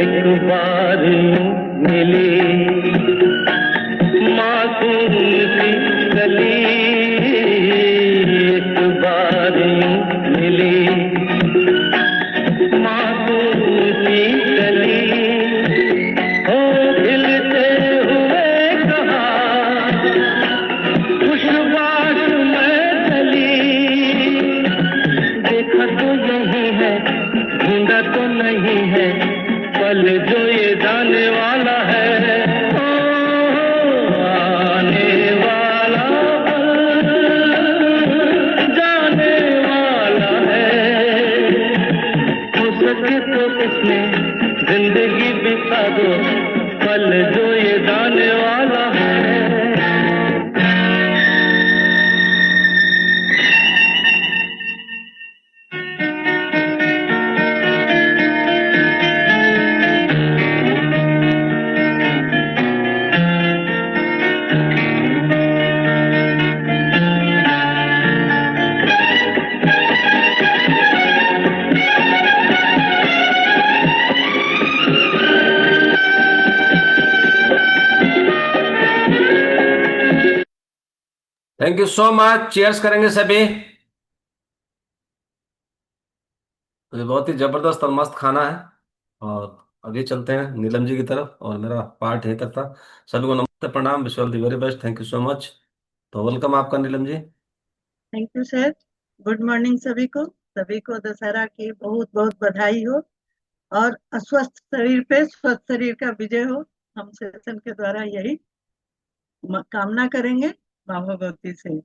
[SPEAKER 8] एक बार मिली मासूम सी गली, एक बार मिली मासूम सी गली, हो खिलते हुए कहा खुशबाश में चली। देखा तो यही है ढूंढा तो नहीं है पल जो ये जाने वाला है, आने वाला पल जाने वाला है। हो सके तो इसमें जिंदगी बिता दो पल जो ये जाने वाला है।
[SPEAKER 2] Thank you so much. Cheers करेंगे सभी। मुझे बहुत ही जबरदस्त और मस्त खाना है। और अभी चलते हैं नीलम जी की तरफ और मेरा पार्ट यहीं तक था। सभी को नमस्ते, प्रणाम, wish all the very best. Thank you so much. तो वेलकम आपका Neelam ji.
[SPEAKER 9] Thank you sir. Good morning सभी को दशहरा की बहुत बहुत बधाई हो और अस्वस्थ शरीर पे स्वस्थ शरीर का विजय हो। हम सेशन के द्वारा यही कामना करेंगे माँ भगवती से।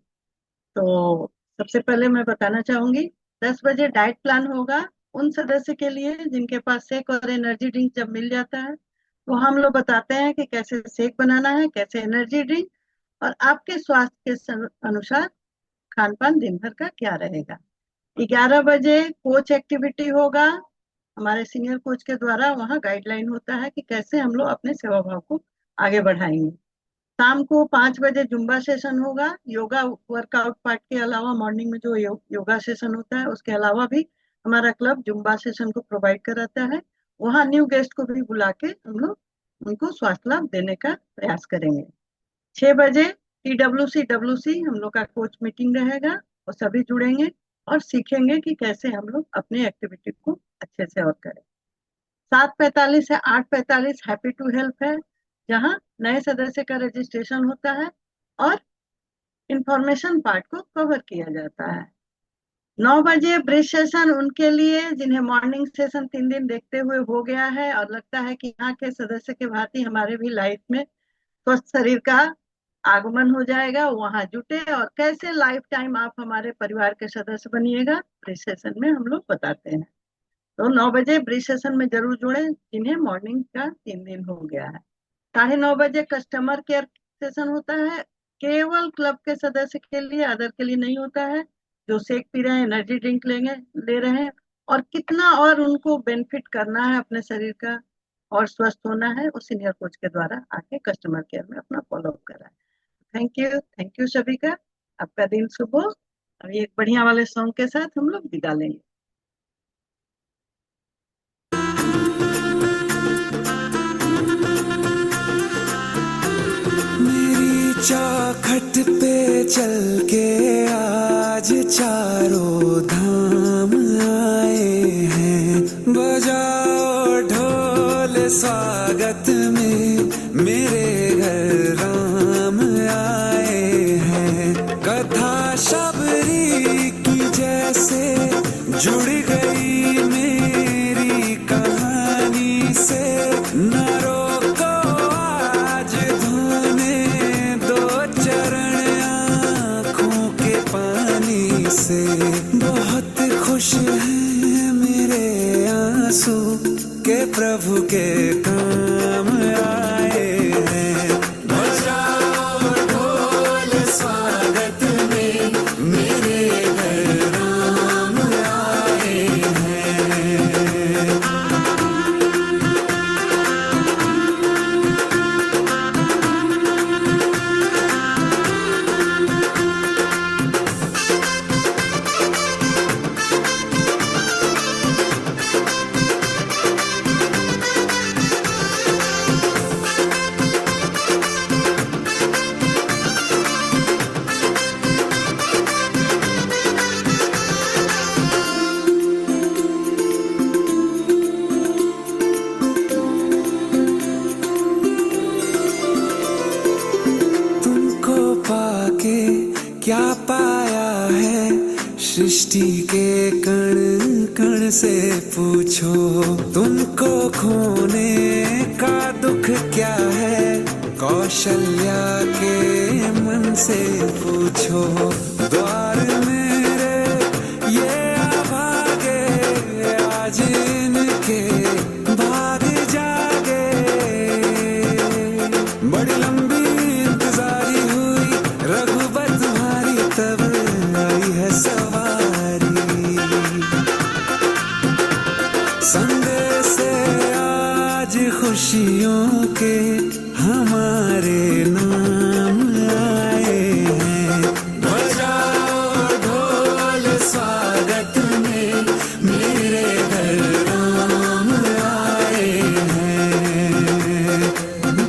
[SPEAKER 9] तो सबसे पहले मैं बताना चाहूंगी 10 बजे डाइट प्लान होगा उन सदस्य के लिए जिनके पास शेक और एनर्जी ड्रिंक जब मिल जाता है तो हम लोग बताते हैं कि कैसे शेक बनाना है, कैसे एनर्जी ड्रिंक, और आपके स्वास्थ्य के अनुसार खान पान दिन भर का क्या रहेगा। 11 बजे कोच एक्टिविटी होगा। हमारे सीनियर कोच के द्वारा वहाँ गाइडलाइन होता है कि कैसे हम लोग अपने सेवा भाव को आगे बढ़ाएंगे। शाम को 5 बजे जुम्बा सेशन होगा। योगा वर्कआउट पार्ट के अलावा मॉर्निंग में जो योगा सेशन होता है उसके अलावा भी हमारा क्लब जुम्बा सेशन को प्रोवाइड कराता है। वहाँ न्यू गेस्ट को भी बुला के हम लोग उनको स्वास्थ्य लाभ देने का प्रयास करेंगे। 6 बजे TWC हम लोग का कोच मीटिंग रहेगा और सभी जुड़ेंगे और सीखेंगे कि कैसे हम लोग अपने एक्टिविटी को अच्छे से और करें। 7:45 से 8:45 हैप्पी टू हेल्प है, जहाँ नए सदस्य का रजिस्ट्रेशन होता है और इंफॉर्मेशन पार्ट को कवर किया जाता है। 9 बजे ब्रिज सेशन उनके लिए जिन्हें मॉर्निंग सेशन 3 दिन देखते हुए हो गया है और लगता है कि यहाँ के सदस्य के भांति हमारे भी लाइफ में स्वस्थ शरीर का आगमन हो जाएगा, वहां जुटे और कैसे लाइफ टाइम आप हमारे परिवार के सदस्य बनिएगा ब्रिज सेशन में हम लोग बताते हैं। तो 9 बजे ब्रिज सेशन में जरूर जुड़े जिन्हें मॉर्निंग का 3 दिन हो गया है। 9:30 बजे कस्टमर केयर सेशन होता है, केवल क्लब के सदस्य के लिए, अदर के लिए नहीं होता है। जो शेक पी रहे हैं, एनर्जी ड्रिंक ले रहे हैं और कितना और उनको बेनिफिट करना है अपने शरीर का और स्वस्थ होना है, वो सीनियर कोच के द्वारा आके कस्टमर केयर में अपना फॉलोअप करा है। थैंक यू सभी का। आपका दिन शुभ हो। अभी एक बढ़िया वाले सॉन्ग के साथ हम लोग विदा लेंगे।
[SPEAKER 10] मेरी चौखट पे चल के आज चारों धाम आए हैं, बजाओ ढोल स्वागत में मेरे घर राम आए हैं। कथा शबरी की जैसे जुड़ गई मेरी कहानी से, न रोको आज धोने दो चरण आँखों के पानी से। बहुत खुश हैं मेरे आंसू के प्रभु के काम आए हैं। बजाओ ढोल स्वागत में मेरे घर राम आए हैं। तुमको पाके क्या पाया है, सृष्टि के कण कण से पूछो। तुमको खोने का दुख क्या है, कौशल्या के मन से पूछो। द्वार मेरे ये अभागे आज इनके भाग जागे। बड़ी लंबी इंतजारी हुई रघुबर तुम्हारी, तब आई है सब